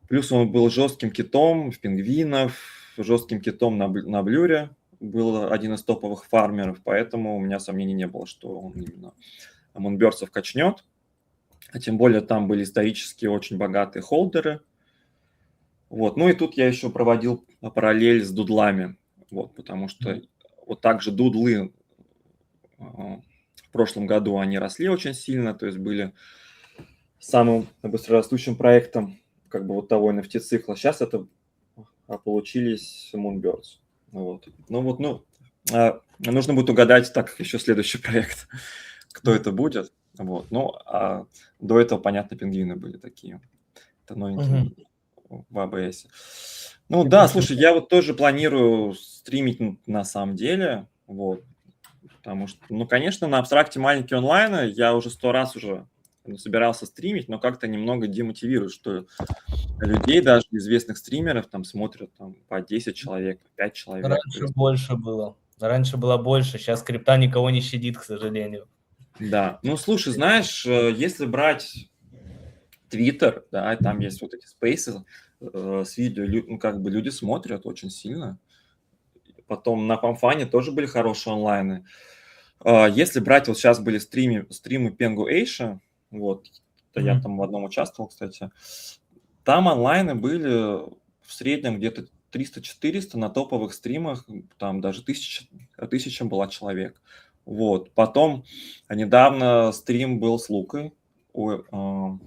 Плюс он был жестким китом в пингвинов, жестким китом на блюре, был один из топовых фармеров, поэтому у меня сомнений не было, что он именно Moonbirds качнет. А тем более там были исторически очень богатые холдеры. Вот. Ну и тут я еще проводил параллель с дудлами, вот, потому что вот так же дудлы в прошлом году они росли очень сильно, то есть были самым быстрорастущим проектом как бы вот того NFT-цикла. Сейчас это получились Moonbirds. Вот. Нужно будет угадать, так как еще следующий проект, кто это будет. Вот. Ну, а до этого, понятно, пингвины были такие. Это новенькие в ABS. Ну да, слушай, я вот тоже планирую стримить на самом деле. Вот. Потому что, ну, конечно, на абстракте маленькие онлайны я уже 100 раз уже собирался стримить, но как-то немного демотивирует, что людей, даже известных стримеров, там смотрят там, по 10 человек, по 5 человек. Раньше больше было. Раньше было больше, сейчас крипта никого не щадит, к сожалению. Да, ну, слушай, знаешь, если брать Twitter, да, там есть вот эти спейсы с видео, ну, как бы люди смотрят очень сильно. Потом на Памфане тоже были хорошие онлайны. Если брать, вот сейчас были стримы Pengu Asia, вот, я там в одном участвовал, кстати, там онлайны были в среднем где-то 300-400 на топовых стримах, там даже 1000 была человек. Вот. Потом недавно стрим был с Лукой, Proof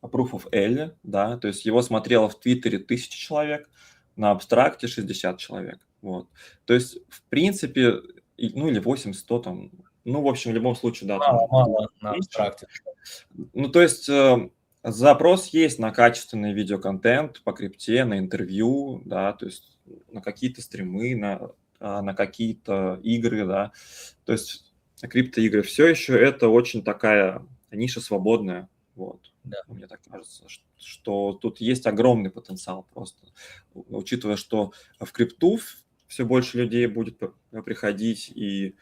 of L, да, то есть его смотрело в Твиттере 1000 человек, на абстракте 60 человек. Вот. То есть, в принципе, ну или 800 там, ну, в общем, в любом случае, да. Мало на абстракте. Ну, то есть запрос есть на качественный видеоконтент по крипте, на интервью, да, то есть на какие-то стримы, на какие-то игры, да. То есть криптоигры все еще это очень такая ниша свободная, вот. Да. Мне так кажется, что тут есть огромный потенциал просто, учитывая, что в крипту все больше людей будет приходить и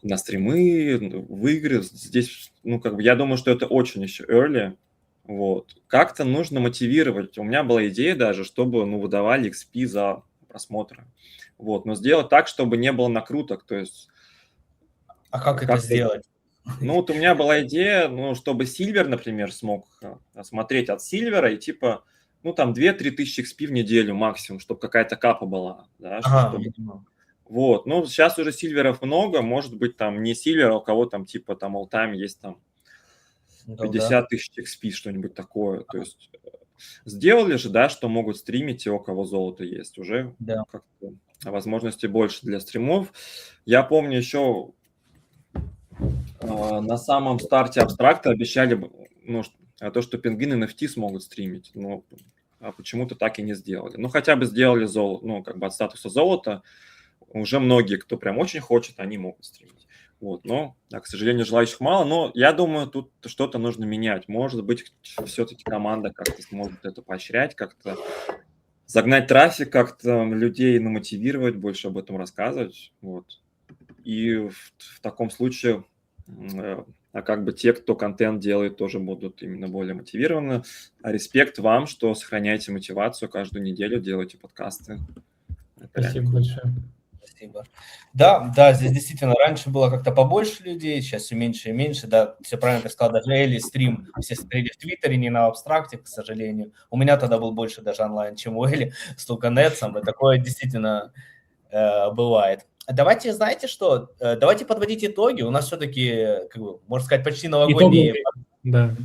на стримы, в игры. Здесь, ну, как бы, я думаю, что это очень еще early. Вот. Как-то нужно мотивировать. У меня была идея даже, чтобы, ну, выдавали XP за просмотры. Вот. Но сделать так, чтобы не было накруток. То есть... А как это сделать? Ну, вот у меня была идея, ну, чтобы Silver, например, смог смотреть от Silver и типа, ну, там 2-3 тысячи XP в неделю максимум, чтобы какая-то капа была. Да, чтобы... Вот, ну, сейчас уже Сильверов много, может быть, там не Сильвер, а у кого там типа там all-time есть там 50 тысяч XP, что-нибудь такое. То есть сделали же, да, что могут стримить те, у кого золото есть. Уже как-то возможностей больше для стримов. Я помню еще на самом старте абстракта обещали, ну, то, что пингвины NFT смогут стримить, но почему-то так и не сделали. Ну, хотя бы сделали золото, ну, как бы от статуса золота. Уже многие, кто прям очень хочет, они могут стримить. Вот, но, да, к сожалению, желающих мало, но я думаю, тут что-то нужно менять. Может быть, все-таки команда как-то сможет это поощрять, как-то загнать трафик, как-то людей намотивировать, больше об этом рассказывать. Вот. И в таком случае как бы те, кто контент делает, тоже будут именно более мотивированы. А респект вам, что сохраняете мотивацию, каждую неделю делаете подкасты. Спасибо большое. Спасибо. Да, здесь действительно раньше было как-то побольше людей, сейчас все меньше и меньше, да, все правильно ты сказал, даже Элли стрим все смотрели в Твиттере, не на абстракте, к сожалению. У меня тогда был больше даже онлайн, чем у Элли с Тулканетсом, и такое действительно бывает. Давайте, знаете что, давайте подводить итоги, у нас все-таки, как бы, можно сказать, почти новогодние. Да.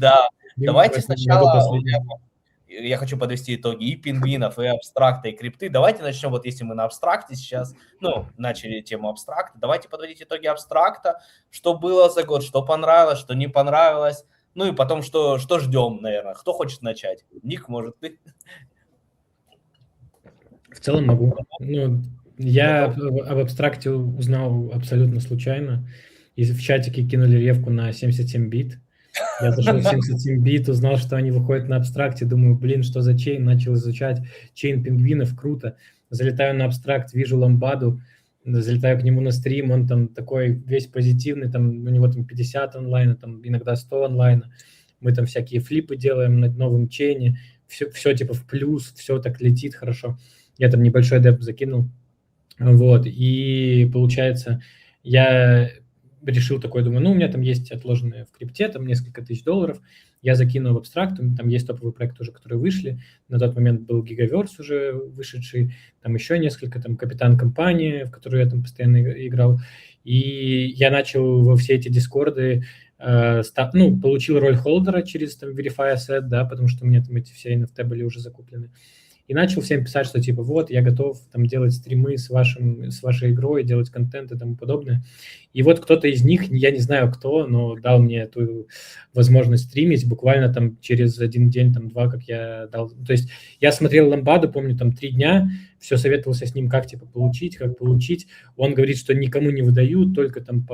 Давайте сначала... Я хочу подвести итоги и пингвинов, и абстракта, и крипты. Давайте начнем, вот если мы на абстракте сейчас, ну, начали тему абстракта, давайте подводить итоги абстракта, что было за год, что понравилось, что не понравилось, ну и потом, что ждем, наверное. Кто хочет начать? Ник, может, ты? В целом могу. Ну, я об абстракте узнал абсолютно случайно. И в чатике кинули ревку на 77 бит. Я зашел в 77 бит, узнал, что они выходят на абстракте, думаю, блин, что за чейн, начал изучать чейн пингвинов, круто. Залетаю на абстракт, вижу ламбаду, залетаю к нему на стрим, он там такой весь позитивный, там у него там 50 онлайна, там иногда 100 онлайна. Мы там всякие флипы делаем на новом чейне, все типа в плюс, все так летит хорошо. Я там небольшой деп закинул, вот, и получается, я решил такой, думаю, ну, у меня там есть отложенные в крипте, там несколько тысяч $, я закину в абстракт, там есть топовый проект уже, которые вышли, на тот момент был Gigaverse уже вышедший, там еще несколько, там Капитан Компании, в которую я там постоянно играл, и я начал во все эти дискорды, получил роль холдера через там Verify Asset, да, потому что у меня там эти все NFT были уже закуплены. И начал всем писать, что типа вот, я готов там делать стримы с вашей игрой, делать контент и тому подобное. И вот кто-то из них, я не знаю кто, но дал мне эту возможность стримить буквально там через один день, там 2, как я дал. То есть я смотрел ламбаду, помню, там 3 дня, все советовался с ним, как типа получить, как получить. Он говорит, что никому не выдают, только там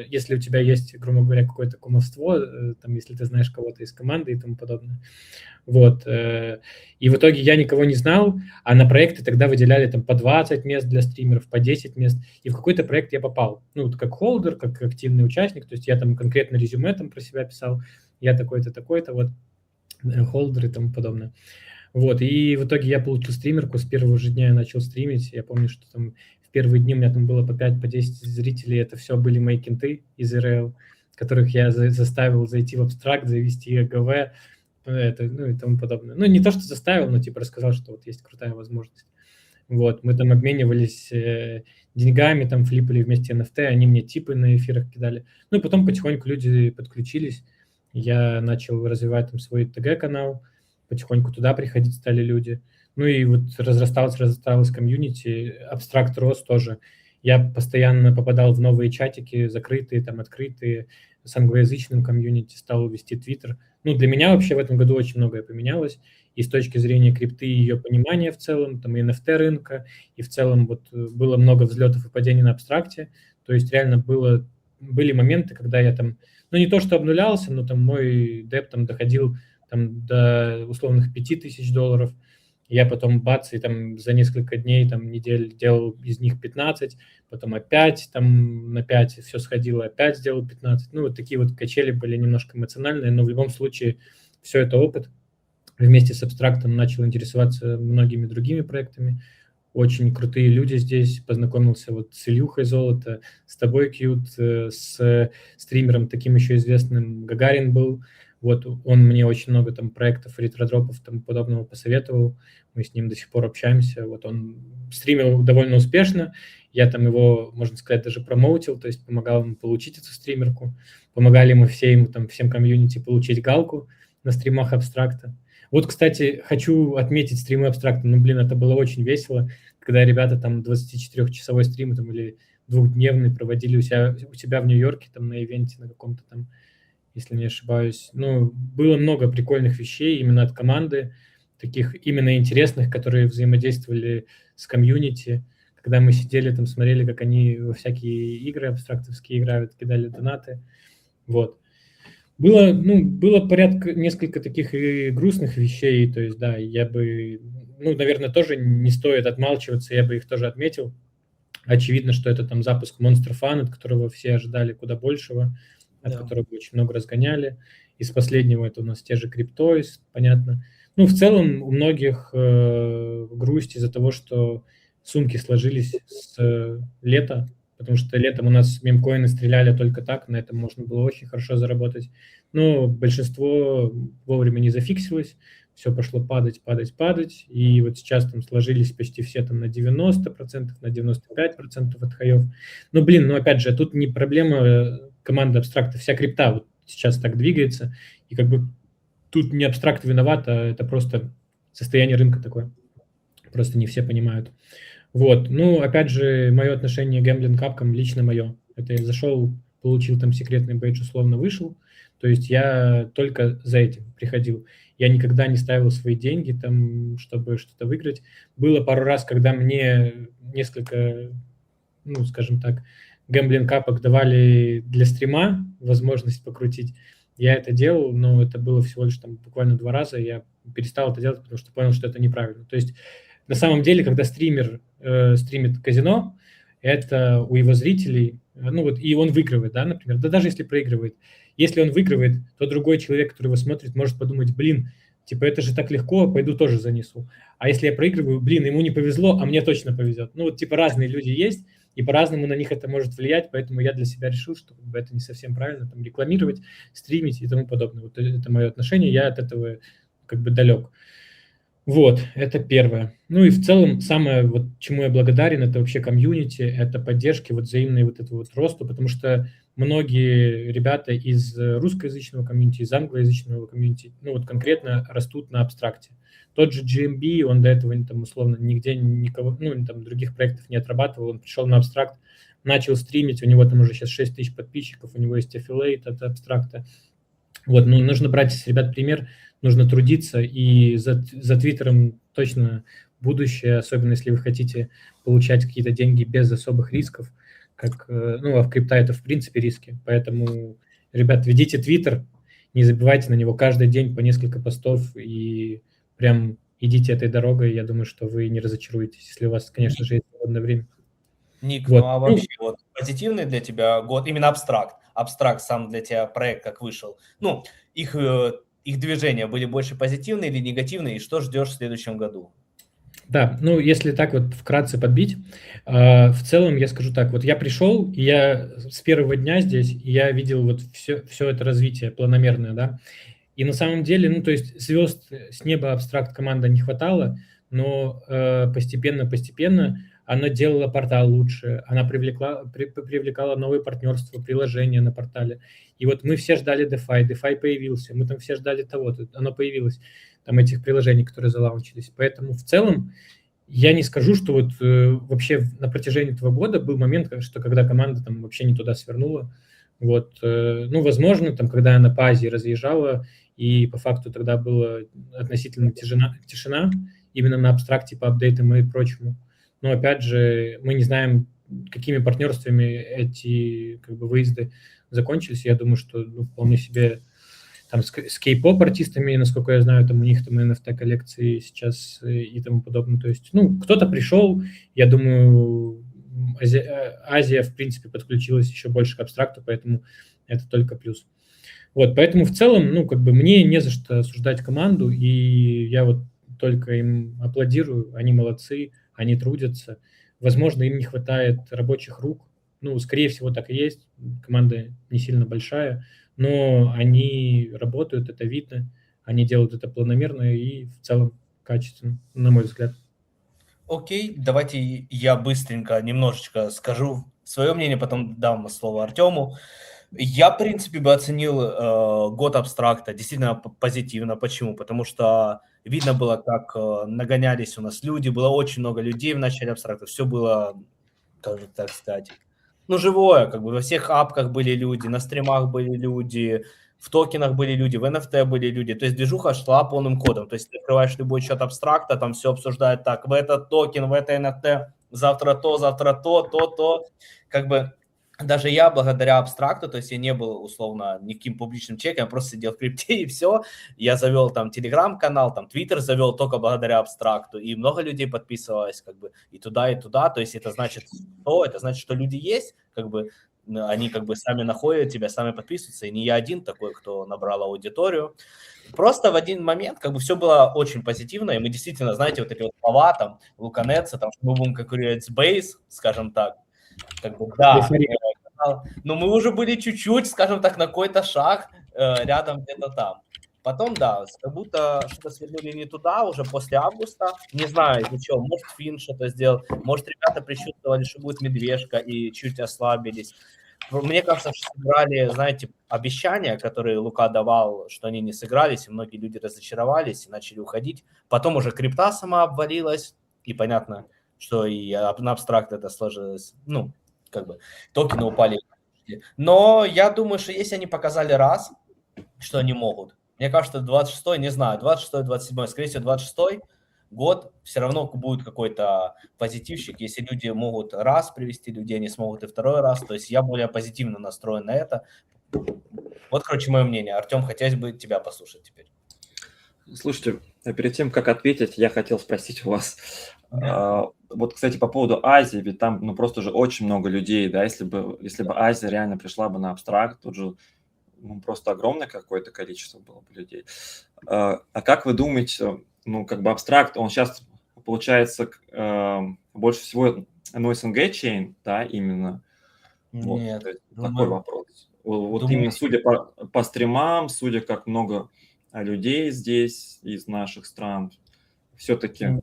если у тебя есть, грубо говоря, какое-то кумовство, там, если ты знаешь кого-то из команды и тому подобное. Вот. И в итоге я никого не знал, а на проекты тогда выделяли там по 20 мест для стримеров, по 10 мест, и в какой-то проект я попал. Ну, как холдер, как активный участник, то есть я там конкретно резюме там про себя писал, я такой-то, такой-то, вот, холдер и тому подобное. Вот, и в итоге я получил стримерку, с первого же дня я начал стримить, я помню, что там в первые дни у меня там было по 5, по 10 зрителей, это все были мои кенты из РЛ, которых я заставил зайти в абстракт, завести АГВ, это, ну и тому подобное. Ну, не то, что заставил, но типа рассказал, что вот есть крутая возможность. Вот, мы там обменивались деньгами, там флипали вместе NFT, они мне типы на эфирах кидали. Ну и потом потихоньку люди подключились, я начал развивать там свой ТГ-канал, потихоньку туда приходить стали люди. Ну и вот разрасталось комьюнити, абстракт рос тоже. Я постоянно попадал в новые чатики, закрытые, там, открытые, с англоязычным комьюнити, стал вести Твиттер. Ну, для меня вообще в этом году очень многое поменялось, и с точки зрения крипты и ее понимания в целом, там, и NFT рынка, и в целом вот было много взлетов и падений на абстракте, то есть реально были моменты, когда я там, ну, не то что обнулялся, но там мой деп там доходил там до условных $5000, я потом бац, и там за несколько дней, там, недель делал из них 15, потом опять там на 5 все сходило, опять сделал 15. Ну, вот такие вот качели были немножко эмоциональные, но в любом случае все это опыт. Вместе с абстрактом начал интересоваться многими другими проектами. Очень крутые люди здесь. Познакомился вот с Ильюхой Золото, с тобой, Кьют, с стримером таким еще известным Гагарин был. Вот он мне очень много там проектов, ретродропов, тому подобного посоветовал. Мы с ним до сих пор общаемся. Вот он стримил довольно успешно. Я там его, можно сказать, даже промоутил, то есть помогал ему получить эту стримерку. Помогали мы всем комьюнити получить галку на стримах абстракта. Вот, кстати, хочу отметить стримы абстракта. Ну, блин, это было очень весело, когда ребята там 24-часовой стрим там, или двухдневный проводили у себя в Нью-Йорке, там на ивенте на каком-то там, если не ошибаюсь. Ну, было много прикольных вещей именно от команды, таких именно интересных, которые взаимодействовали с комьюнити, когда мы сидели там, смотрели, как они во всякие игры абстрактовские играют, кидали донаты. Вот. Было порядка несколько таких и грустных вещей, то есть, да, я бы, наверное, тоже не стоит отмалчиваться, я бы их тоже отметил. Очевидно, что это там запуск Monster Fun, от которого все ожидали куда большего, от которого очень много разгоняли. Из последнего это у нас те же Cryptoys, понятно. Ну, в целом у многих грусть из-за того, что сумки сложились с лета, потому что летом у нас мемкоины стреляли только так, на этом можно было очень хорошо заработать. Но большинство вовремя не зафиксилось, все пошло падать, и вот сейчас там сложились почти все там на 90%, на 95% от хаев. Но опять же, тут не проблема команды абстракта, вся крипта вот сейчас так двигается, и как бы тут не абстракт виноват, а это просто состояние рынка такое. Просто не все понимают. Вот, опять же, мое отношение к гэмблинг-капкам лично мое. Это я зашел, получил там секретный бейдж, условно вышел. То есть я только за этим приходил. Я никогда не ставил свои деньги там, чтобы что-то выиграть. Было пару раз, когда мне несколько, скажем так, гэмблинг-капок давали для стрима возможность покрутить. Я это делал, но это было всего лишь там буквально 2 раза. Я перестал это делать, потому что понял, что это неправильно. То есть на самом деле, когда стример стримит казино, это у его зрителей, и он выигрывает, да, например, да даже если проигрывает. Если он выигрывает, то другой человек, который его смотрит, может подумать, это же так легко, пойду тоже занесу. А если я проигрываю, ему не повезло, а мне точно повезет. Разные люди есть, и по-разному на них это может влиять, поэтому я для себя решил, что это не совсем правильно, там, рекламировать, стримить и тому подобное. Вот это мое отношение, я от этого далек. Вот, это первое. И в целом самое, чему я благодарен, это вообще комьюнити, это поддержки, взаимной росту, потому что многие ребята из русскоязычного комьюнити, из англоязычного комьюнити, конкретно растут на абстракте. Тот же GMB, он до этого там условно нигде никого, там других проектов не отрабатывал, он пришел на абстракт, начал стримить, у него там уже сейчас 6000 подписчиков, у него есть affiliate от абстракта. Вот, нужно брать с ребят пример, нужно трудиться, и за Твиттером точно будущее, особенно если вы хотите получать какие-то деньги без особых рисков, а в крипто это в принципе риски. Поэтому, ребят, ведите Твиттер, не забивайте на него каждый день по несколько постов и прям идите этой дорогой. Я думаю, что вы не разочаруетесь, если у вас, конечно же, есть свободное время. Ник, вообще позитивный для тебя год, именно абстракт. Абстракт сам для тебя проект как вышел. Их движения были больше позитивные или негативные, и что ждешь в следующем году? Да, если так вкратце подбить, в целом я скажу так, я пришел, и я с первого дня здесь, и я видел все это развитие планомерное, да, И на самом деле, ну, то есть звезд с неба абстракт команда не хватало, но постепенно она делала портал лучше, она привлекала новые партнерства, приложения на портале. И вот мы все ждали DeFi появился, мы там все ждали того, оно появилось, там этих приложений, которые залаунчились. Поэтому в целом я не скажу, что вот вообще на протяжении этого года был момент, что когда команда там вообще не туда свернула. Вот, ну, возможно, там, когда она по Азии разъезжала, и по факту тогда была относительно тишина именно на абстракте по апдейтам и прочему. Но опять же, мы не знаем, какими партнерствами эти как бы выезды закончились. Я думаю, что ну, вполне себе там с кей-поп артистами, насколько я знаю, там у них там NFT-коллекции сейчас и тому подобное. То есть, ну, кто-то пришел, я думаю, Азия, в принципе, подключилась еще больше к абстракту, поэтому это только плюс. Вот, поэтому в целом, ну, как бы мне не за что осуждать команду, и я вот только им аплодирую, они молодцы, они трудятся. Возможно, им не хватает рабочих рук, ну, скорее всего, так и есть, команда не сильно большая, но они работают, это видно, они делают это планомерно и в целом качественно, на мой взгляд. Окей, давайте я быстренько немножечко скажу свое мнение, потом дам слово Артему. Я, в принципе, бы оценил год абстракта действительно позитивно. Почему? Потому что видно было, как нагонялись у нас люди, было очень много людей в начале абстракта, все было, как же так сказать, ну, живое, как бы во всех апках были люди, на стримах были люди, в токенах были люди, в NFT были люди, то есть движуха шла полным кодом, то есть ты открываешь любой счет абстракта, там все обсуждают так, в этот токен, в это NFT, завтра то, как бы даже я благодаря абстракту, то есть я не был условно никаким публичным человеком, я просто сидел в крипте и все, я завел там телеграм-канал, там твиттер завел только благодаря абстракту, и много людей подписывалось как бы и туда, то есть это значит что? Это значит, что люди есть, как бы они как бы сами находят тебя, сами подписываются, и не я один такой, кто набрал аудиторию. Просто в один момент как бы все было очень позитивно, и мы действительно, знаете, вот эти вот слова там, Луканеца, там, что мы будем конкурировать с Base, скажем так, как бы, да, но мы уже были чуть-чуть, скажем так, на какой-то шаг рядом где-то там. Потом, да, как будто что-то свернули не туда уже после августа. Не знаю из-за чего. Может, Фин что-то сделал. Может, ребята предчувствовали, что будет медвежка и чуть ослабились. Мне кажется, что сыграли, знаете, обещания, которые Лука давал, что они не сыгрались, и многие люди разочаровались и начали уходить. Потом уже крипта сама обвалилась, и понятно, что и на абстракт это сложилось, ну, как бы токены упали. Но я думаю, что если они показали раз, что они могут, мне кажется, 26-й, не знаю, 26-й, 27-й, скорее всего, 26-й год все равно будет какой-то позитивщик. Если люди могут раз привести людей, они смогут и второй раз. То есть я более позитивно настроен на это. Вот, короче, мое мнение. Артем, хотелось бы тебя послушать теперь. Слушайте, перед тем, как ответить, я хотел спросить у вас. Вот, кстати, по поводу Азии, ведь там ну, просто же очень много людей, да, если бы Азия реально пришла бы на абстракт, тут же ну, просто огромное какое-то количество было бы людей. А как вы думаете, ну, как бы абстракт, он сейчас, получается, больше всего NoSNG chain, да, именно? Нет. Вот, такой вопрос. Вот именно судя по стримам, судя как много людей здесь из наших стран, все-таки...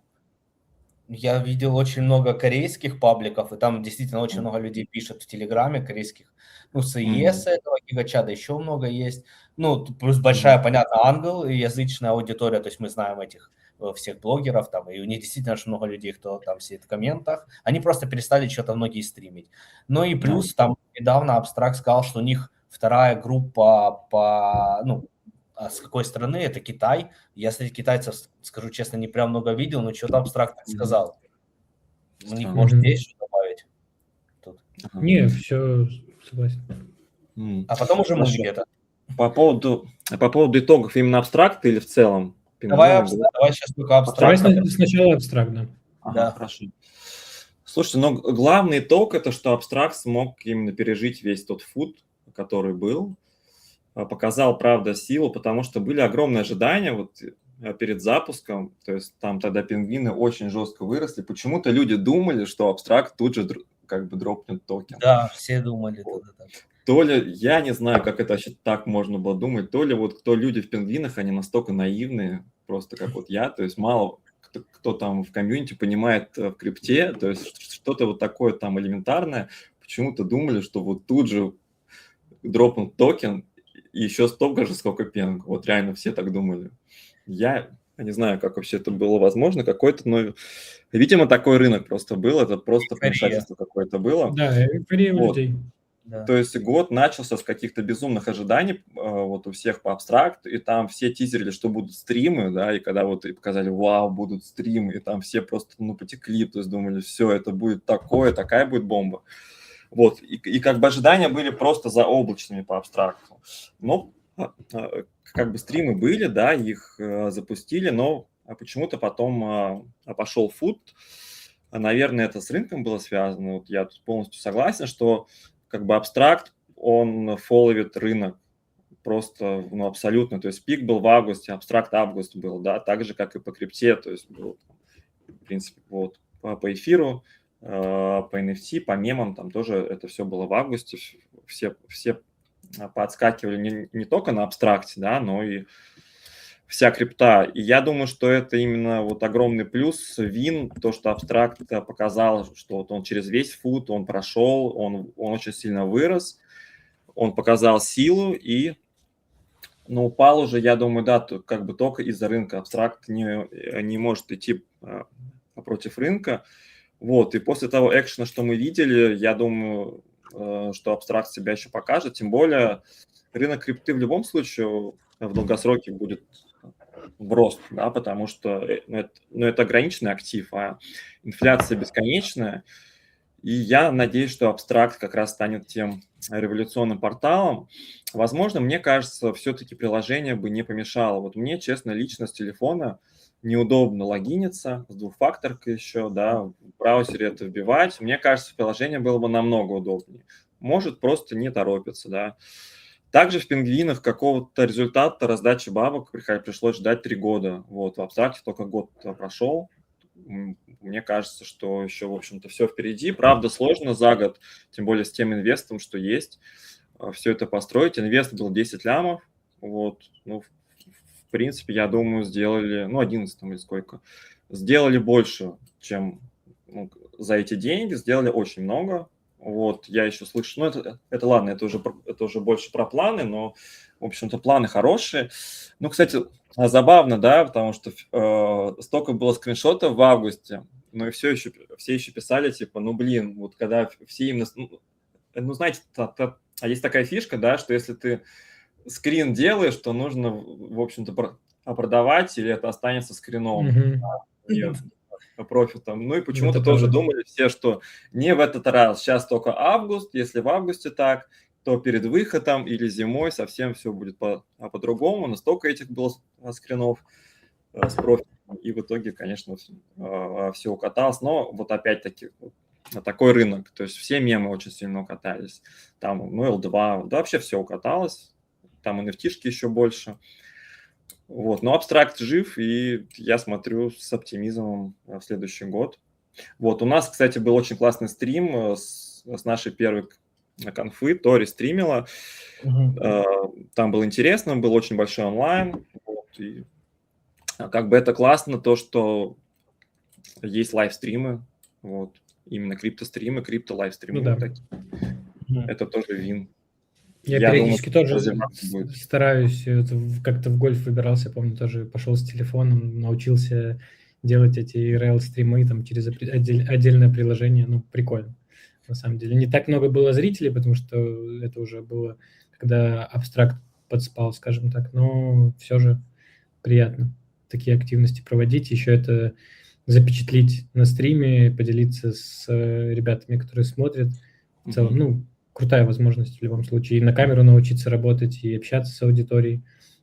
Я видел очень много корейских пабликов, и там действительно очень много людей пишет в Телеграме корейских. Ну, с ИЕС этого гигачада еще много есть. Ну, плюс большая, понятно, англоязычная аудитория, то есть мы знаем этих всех блогеров, там, и у них действительно очень много людей, кто там сидит в комментах. Они просто перестали что-то многие стримить. Ну и плюс там недавно Абстракт сказал, что у них вторая группа ну, а с какой страны? Это Китай. Я, кстати, китайцев, скажу честно, не прям много видел, но что-то абстрактно сказал. У них, может, есть что добавить? Тут. Не, все согласен. А потом уже мы где-то. По поводу итогов именно абстракта или в целом? Давай сейчас только абстракт. Давай сначала абстракт, да. Да. Хорошо. Слушайте, но главный итог это, что абстракт смог именно пережить весь тот фуд, который был. Показал, правда, силу, потому что были огромные ожидания вот перед запуском, то есть там тогда пингвины очень жестко выросли. Почему-то люди думали, что абстракт тут же как бы дропнет токен. Да, все думали Вот. тогда так. То ли, я не знаю, как это вообще так можно было думать, то ли вот кто люди в пингвинах, они настолько наивные, просто как вот я, то есть мало кто там в комьюнити понимает в крипте, то есть что-то вот такое там элементарное, почему-то думали, что вот тут же дропнут токен, и еще столько же, сколько пинг. Вот реально все так думали. Я не знаю, как вообще это было возможно, какой-то, но, видимо, такой рынок просто был, это просто Эйфория. помешательство какое-то было. Да, эйфория у Вот. людей. Да. То есть год начался с каких-то безумных ожиданий вот у всех по абстракту, и там все тизерили, что будут стримы, да, и когда вот и показали, вау, будут стримы, и там все просто, ну, потекли, то есть думали, все, это будет такое, такая будет бомба. Вот, и как бы ожидания были просто заоблачными по абстракту. Но как бы стримы были, да, их запустили, но почему-то потом пошел фут. Наверное, это с рынком было связано. Вот я тут полностью согласен, что как бы абстракт, он фолловит рынок просто, ну, абсолютно. То есть пик был в августе, абстракт август был, да, так же, как и по крипте, то есть был, в принципе, вот по эфиру, по NFT, по мемам, там тоже это все было в августе, все подскакивали не только на абстракте, да, но и вся крипта. И я думаю, что это именно вот огромный плюс Вин, то, что абстракт показал, что вот он через весь фут, он прошел, он очень сильно вырос, он показал силу и, ну, упал уже, я думаю, да, как бы только из-за рынка. Абстракт не может идти против рынка. Вот, и после того экшена, что мы видели, я думаю, что абстракт себя еще покажет, тем более рынок крипты в любом случае в долгосроке будет в рост, да, потому что это ограниченный актив, а инфляция бесконечная. И я надеюсь, что абстракт как раз станет тем революционным порталом. Возможно, мне кажется, все-таки приложение бы не помешало. Вот мне, честно, лично с телефона неудобно логиниться, с двухфакторкой еще, да, в браузере это вбивать. Мне кажется, приложение было бы намного удобнее. Может, просто не торопится, да. Также в пингвинах какого-то результата раздачи бабок пришлось ждать 3 года. Вот, в абстракте только год прошел. Мне кажется, что еще, в общем-то, все впереди. Правда, сложно за год, тем более с тем инвестом, что есть, все это построить. Инвест был 10 лямов. Вот, ну, в принципе, я думаю, сделали, ну, 11 там или сколько, сделали больше, чем за эти деньги, сделали очень много. Вот, я еще слышу, ну, это ладно, это уже больше про планы, но, в общем-то, планы хорошие. Ну, кстати, забавно, да, потому что столько было скриншотов в августе, но и все еще писали, типа, ну, блин, вот когда все именно, ну, знаете, есть такая фишка, да, что если ты скрин делаешь, то нужно, в общем-то, продавать, или это останется скрином. Нет, профитом. Ну и почему-то Это тоже правда. думали все, что не в этот раз, сейчас только август, если в августе так, то перед выходом или зимой совсем все будет по-другому. Настолько этих было скринов с профитом, и в итоге, конечно, все укаталось. Но вот опять-таки такой рынок, то есть все мемы очень сильно укатались. Там, ну, L2, да, вообще все укаталось. Там NFT-шки еще больше. Вот, но абстракт жив, и я смотрю с оптимизмом в следующий год. Вот, у нас, кстати, был очень классный стрим с нашей первой конфы, Тори стримила. Там было интересно, был очень большой онлайн. Вот, и как бы это классно, то, что есть лайвстримы, вот, именно криптостримы, крипто-лайвстримы. Ну да. Вот такие. Это тоже вин. Я периодически тоже стараюсь, как-то в гольф выбирался, помню, тоже пошел с телефоном, научился делать эти IRL-стримы там через отдельное приложение, ну, прикольно, на самом деле. Не так много было зрителей, потому что это уже было, когда абстракт подспал, скажем так, но все же приятно такие активности проводить, еще это запечатлить на стриме, поделиться с ребятами, которые смотрят, в целом, ну, крутая возможность в любом случае. И на камеру научиться работать, и общаться с аудиторией.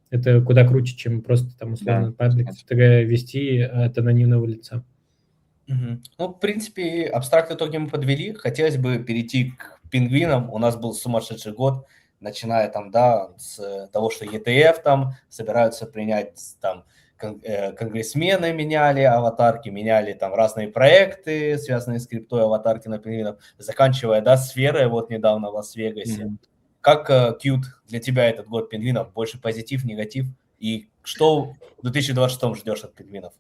Это куда круче, чем просто там условно паблик ТГ вести от анонимного лица. Ну, в принципе, абстракт итоги мы подвели. Хотелось бы перейти к пингвинам. У нас был сумасшедший год, начиная там, да, с того, что ETF там собираются принять там конгрессмены меняли аватарки, меняли там разные проекты, связанные с криптой, аватарки на пингвинов, заканчивая, да, сферой вот недавно в Лас-Вегасе. Как, Qt, для тебя этот год пингвинов? Больше позитив, негатив? И что в 2026 ждешь от пингвинов?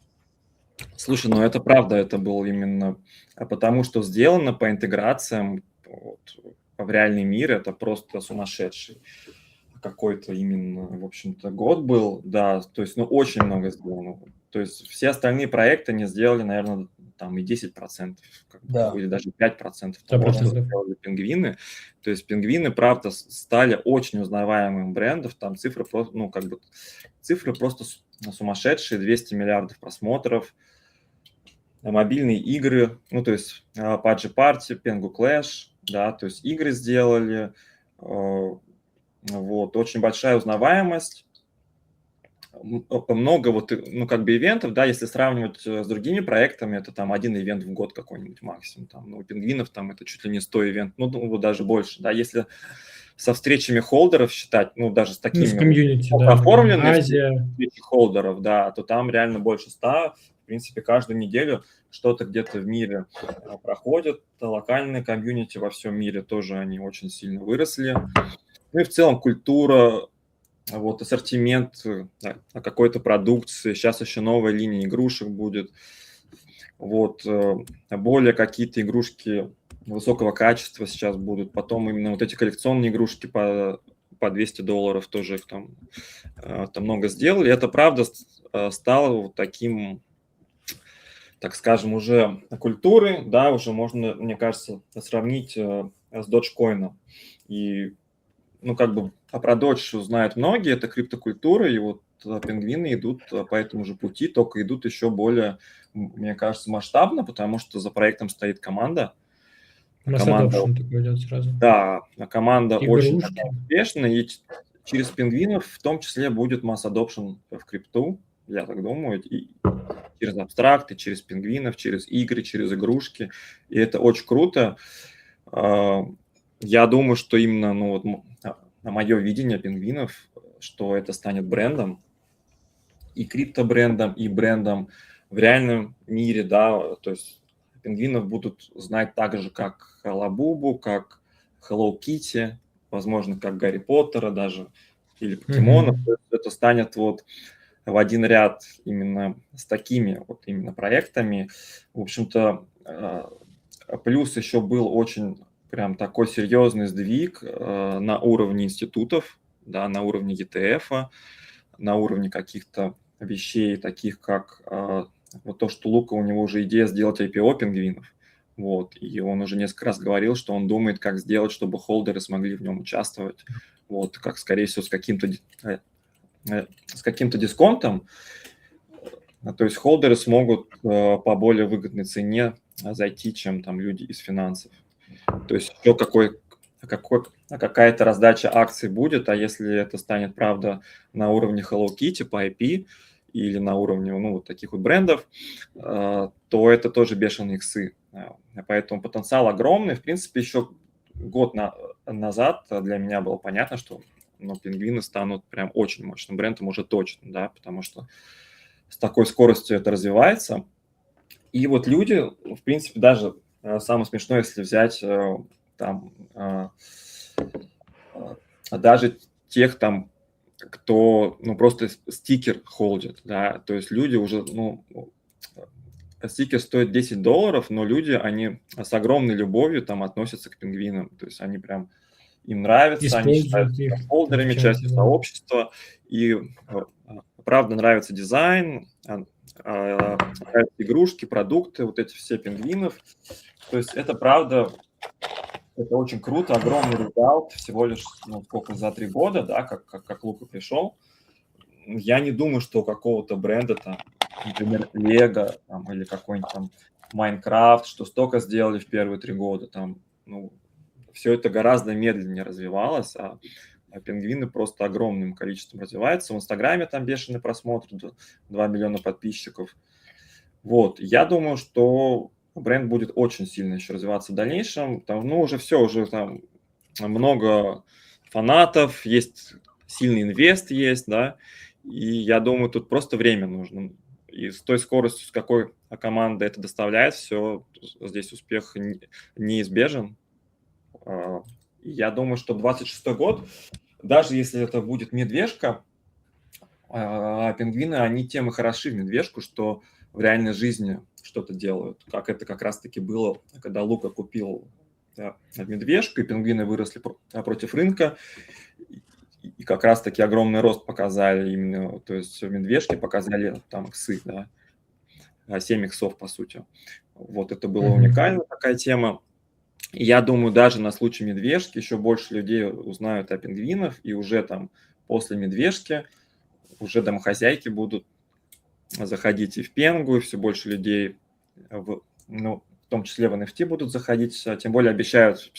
Слушай, ну это правда, это было именно потому, что сделано по интеграциям вот, в реальный мир, это просто сумасшедший какой-то именно, в общем-то, год был, да, то есть, ну, очень много сделано. То есть все остальные проекты не сделали, наверное, там и 10%, как бы, Да. или даже 5% того, что 100%. сделали пингвины. То есть пингвины, правда, стали очень узнаваемым брендом, там цифры просто, ну, как бы, цифры просто сумасшедшие, 200 миллиардов просмотров, мобильные игры, ну, то есть PUBG Party, Pengu Clash, да, то есть игры сделали, вот, очень большая узнаваемость, много вот, ну, как бы ивентов, да, если сравнивать с другими проектами, это там один ивент в год какой-нибудь максимум, там, ну, у пингвинов там это чуть ли не 100 ивентов, ну, даже больше, да, если со встречами холдеров считать, ну, даже с Ну, такими с комьюнити, вот да. оформленные Азия. встречи холдеров, да, то там реально больше 100, в принципе, каждую неделю что-то где-то в мире проходит, локальные комьюнити во всем мире тоже они очень сильно выросли. Ну и в целом культура, вот ассортимент какой-то продукции, сейчас еще новая линия игрушек будет, вот более какие-то игрушки высокого качества сейчас будут, потом именно вот эти коллекционные игрушки по $200 тоже их там много сделали. Это правда стало вот таким, так скажем, уже культурой, да, уже можно, мне кажется, сравнить с Dogecoin. И, ну, как бы про Doge знают многие, это криптокультура, и вот пингвины идут по этому же пути, только идут еще более, мне кажется, масштабно, потому что за проектом стоит команда. Mass Команда, adoption такой идет сразу. да, команда очень Игрушки. такая успешная, и через пингвинов в том числе будет масс adoption в крипту, я так думаю, и через абстракты, через пингвинов, через игры, через игрушки, и это очень круто. Я думаю, что именно, ну, вот, мое видение пингвинов, что это станет брендом, и криптобрендом, и брендом в реальном мире, да, то есть пингвинов будут знать так же, как Лабубу, как Hello Kitty, возможно, как Гарри Поттера даже, или покемонов. То есть это станет вот в один ряд именно с такими вот именно проектами. В общем-то, плюс еще был очень прям такой серьезный сдвиг на уровне институтов, да, на уровне ETF, на уровне каких-то вещей, таких как вот то, что Лука, у него уже идея сделать IPO пингвинов. Вот, и он уже несколько раз говорил, что он думает, как сделать, чтобы холдеры смогли в нем участвовать. Вот, как, скорее всего, с каким-то дисконтом. То есть холдеры смогут по более выгодной цене зайти, чем там люди из финансов. То есть еще какая-то раздача акций будет, а если это станет, правда, на уровне Hello Kitty по IP или на уровне, ну, вот таких вот брендов, то это тоже бешеные иксы. Поэтому потенциал огромный. В принципе, еще год назад для меня было понятно, что, ну, пингвины станут прям очень мощным брендом уже точно, да, потому что с такой скоростью это развивается. И вот люди, в принципе, даже самое смешное, если взять там даже тех там, кто, ну, просто стикер холдит, да, то есть люди уже, ну, стикер стоит $10, но люди, они с огромной любовью там относятся к пингвинам, то есть они прям, им нравится, они Используют считаются их холдерами, в чате, частью да. сообщества, и правда нравится дизайн, нравятся игрушки, продукты, вот эти все пингвинов, то есть это правда, это очень круто, огромный результат, всего лишь, ну, сколько, за 3 года, да, как Лука пришел. Я не думаю, что у какого-то бренда, там, например, Лего там, или какой-нибудь там Майнкрафт, что столько сделали в первые 3 года. Там, ну, все это гораздо медленнее развивалось, а пингвины просто огромным количеством развиваются. В Инстаграме там бешеный просмотр, 2 миллиона подписчиков. Вот, я думаю, что бренд будет очень сильно еще развиваться в дальнейшем. Там, ну, уже все, уже там много фанатов, есть сильный инвест есть, да, И я думаю, тут просто время нужно. И с той скоростью, с какой команда это доставляет, все, здесь успех неизбежен. Я думаю, что 26-й год, даже если это будет медвежка, пингвины, они тем и хороши в медвежку, что в реальной жизни что-то делают. Как это как раз-таки было, когда Лука купил медвежку, и пингвины выросли против рынка, и как раз-таки огромный рост показали именно, то есть в медвежке показали там иксы, да, 7 иксов, по сути. Вот это была уникальная такая тема. И я думаю, даже на случай медвежки еще больше людей узнают о пингвинах, и уже там после медвежки уже домохозяйки будут заходить и в Пенгу, и все больше людей, в том числе в NFT будут заходить, тем более обещают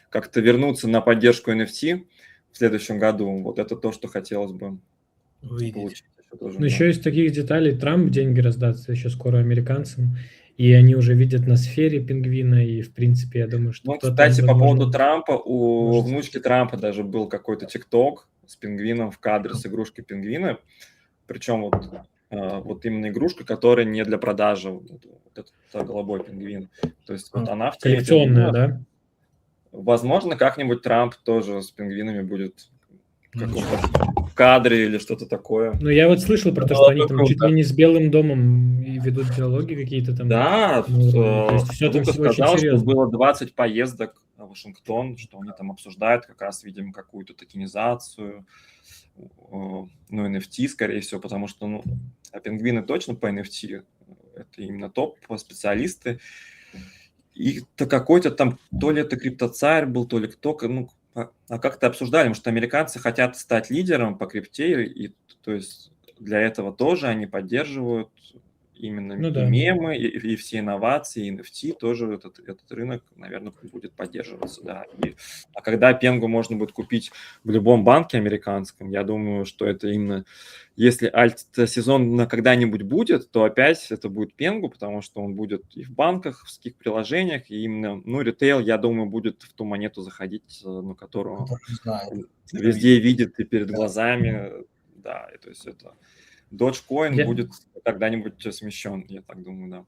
как-то вернуться на поддержку NFT в следующем году. Вот это то, что хотелось бы получить. Ну, еще из таких деталей Трамп деньги раздаст еще скоро американцам, и они уже видят на сфере пингвина, и, в принципе, я думаю, что... Ну, кстати, по поводу Трампа, у внучки Трампа даже был какой-то ТикТок с пингвином в кадре, с игрушкой пингвина, причем вот именно игрушка, которая не для продажи, вот это голубой пингвин. То есть вот она в теме коллекционная, да? Возможно, как-нибудь Трамп тоже с пингвинами будет в каком-то кадре или что-то такое. Ну, я вот слышал про то, что они там чуть ли не с Белым домом и ведут диалоги какие-то там. Да, то есть все там Лука очень сказал, что серьезно. было 20 поездок в Вашингтон, что они там обсуждают как раз, видимо, какую-то токенизацию, ну, NFT, скорее всего, потому что, пингвины точно по NFT, это именно топ-специалисты. И то какой-то там, то ли это криптоцарь был, то ли кто, как-то обсуждали, потому что американцы хотят стать лидером по крипте, и то есть для этого тоже они поддерживают именно мемы и все инновации, и NFT тоже этот рынок, наверное, будет поддерживаться, да. А когда Пенгу можно будет купить в любом банке американском, я думаю, что это именно, если альт-сезон когда-нибудь будет, то опять это будет Пенгу, потому что он будет и в банках, в таких приложениях, и именно, ритейл, я думаю, будет в ту монету заходить, которую везде видит и перед глазами, да, и то есть это... Dogecoin будет когда-нибудь смещен, я так думаю,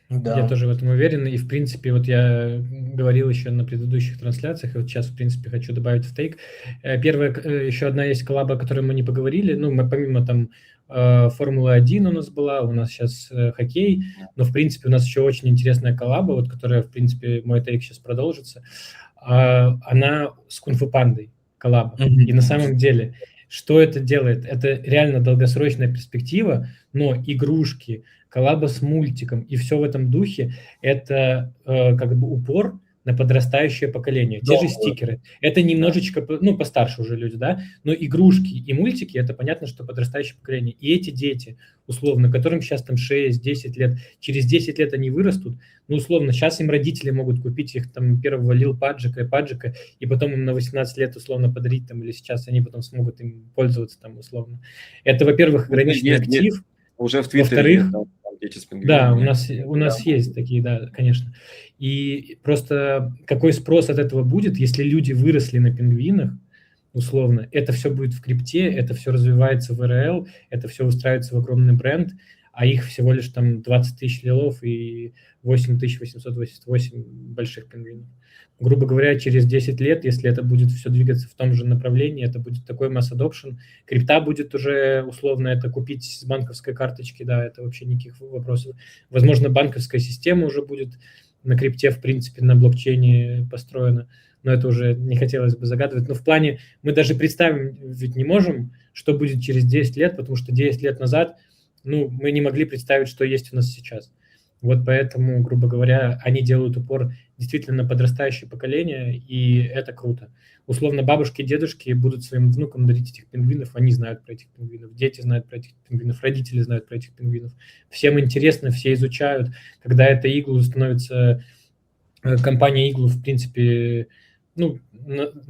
да. Я тоже в этом уверен. И, в принципе, вот я говорил еще на предыдущих трансляциях, и вот сейчас, в принципе, хочу добавить в тейк. Первая, еще одна есть коллаба, о которой мы не поговорили. Мы помимо там Формулы-1 у нас была, у нас сейчас хоккей, но, в принципе, у нас еще очень интересная коллаба, вот, которая, в принципе, мой тейк сейчас продолжится. Она с Кунг-фу Пандой коллаба. И на самом деле... Что это делает? Это реально долгосрочная перспектива, но игрушки, коллаба с мультиком и все в этом духе – это как бы упор на подрастающее поколение. Те же стикеры. Это немножечко, постарше уже люди, да, но игрушки и мультики – это понятно, что подрастающее поколение. И эти дети, условно, которым сейчас там 6-10 лет, через 10 лет они вырастут, условно, сейчас им родители могут купить их там первого Лил Паджика, и потом им на 18 лет условно подарить там, или сейчас они потом смогут им пользоваться там условно. Это, во-первых, ограниченный актив. Уже в Твиттере. Во-вторых, да, у нас есть такие, да, конечно. И просто какой спрос от этого будет, если люди выросли на пингвинах, условно, это все будет в крипте, это все развивается в РЛ, это все устраивается в огромный бренд, а их всего лишь там 20 тысяч лилов и 8888 больших пингвинов. Грубо говоря, через 10 лет, если это будет все двигаться в том же направлении, это будет такой mass adoption. Крипта будет уже, условно, это купить с банковской карточки, да, это вообще никаких вопросов. Возможно, банковская система уже будет на крипте, в принципе, на блокчейне построена, но это уже не хотелось бы загадывать. Но в плане мы даже представить ведь не можем, что будет через 10 лет, потому что 10 лет назад мы не могли представить, что есть у нас сейчас. Вот поэтому, грубо говоря, они делают упор действительно на подрастающее поколение, и это круто. Условно, бабушки и дедушки будут своим внукам дарить этих пингвинов, они знают про этих пингвинов, дети знают про этих пингвинов, родители знают про этих пингвинов. Всем интересно, все изучают. Когда это Igloo становится, компания Igloo, в принципе,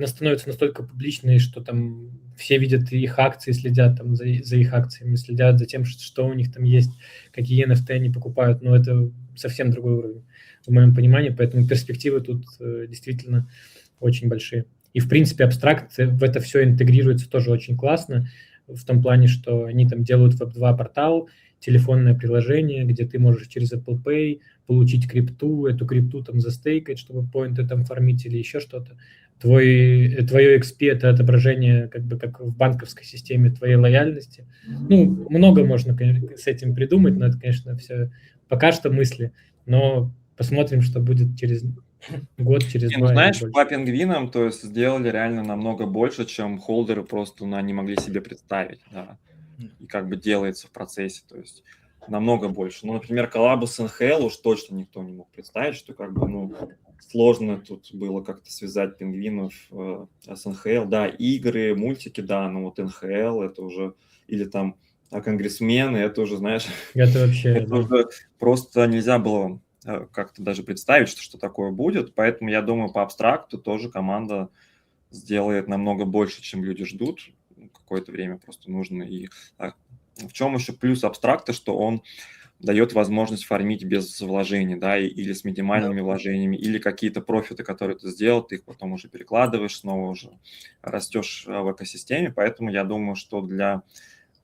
становится настолько публичной, что там все видят их акции, следят там за их акциями, следят за тем, что у них там есть, какие NFT они покупают, но это совсем другой уровень, в моем понимании, поэтому перспективы тут действительно очень большие. И, в принципе, абстракт в это все интегрируется тоже очень классно. в том плане, что они там делают Web2 портал, телефонное приложение, где ты можешь через Apple Pay получить крипту, эту крипту там застейкать, чтобы поинты там фармить или еще что-то. Твое XP – это отображение как бы как в банковской системе твоей лояльности. Ну, много можно с этим придумать, но это, конечно, все пока что мысли. Но посмотрим, что будет через год, через Ну, два или знаешь, больше. по пингвинам, то есть сделали реально намного больше, чем холдеры просто не могли себе представить, да. И как бы делается в процессе, то есть намного больше. Ну, например, коллабу с НХЛ уж точно никто не мог представить, что как бы, сложно тут было как-то связать пингвинов с НХЛ. Да, игры, мультики, да, но вот НХЛ это уже, или там конгрессмены, это уже, знаешь, Это вообще, это да. уже просто нельзя было как-то даже представить, что такое будет. Поэтому я думаю, по абстракту тоже команда сделает намного больше, чем люди ждут. Какое-то время просто нужно. И в чем еще плюс абстракта, что он дает возможность фармить без вложений, да, или с минимальными вложениями, или какие-то профиты, которые ты сделал, ты их потом уже перекладываешь, снова уже растешь в экосистеме. Поэтому я думаю, что для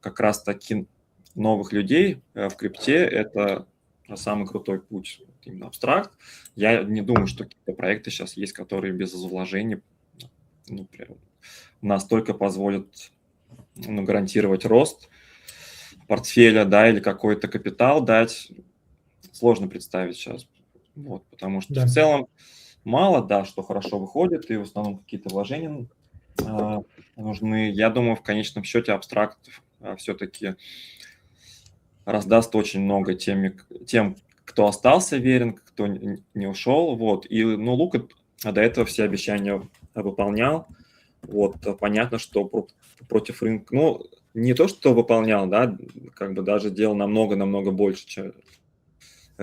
как раз-таки новых людей в крипте это самый крутой путь, именно абстракт. Я не думаю, что какие-то проекты сейчас есть, которые без вложений настолько позволят гарантировать рост портфеля, да, или какой-то капитал дать. Сложно представить сейчас. Вот, потому что Да. в целом мало, да, что хорошо выходит, и в основном какие-то вложения нужны. Я думаю, в конечном счете абстракт все-таки раздаст очень много тем, кто остался верен, кто не ушел. Вот. И Лука до этого все обещания выполнял. Вот. Понятно, что против рынка, не то, что выполнял, да, как бы даже делал намного-намного больше,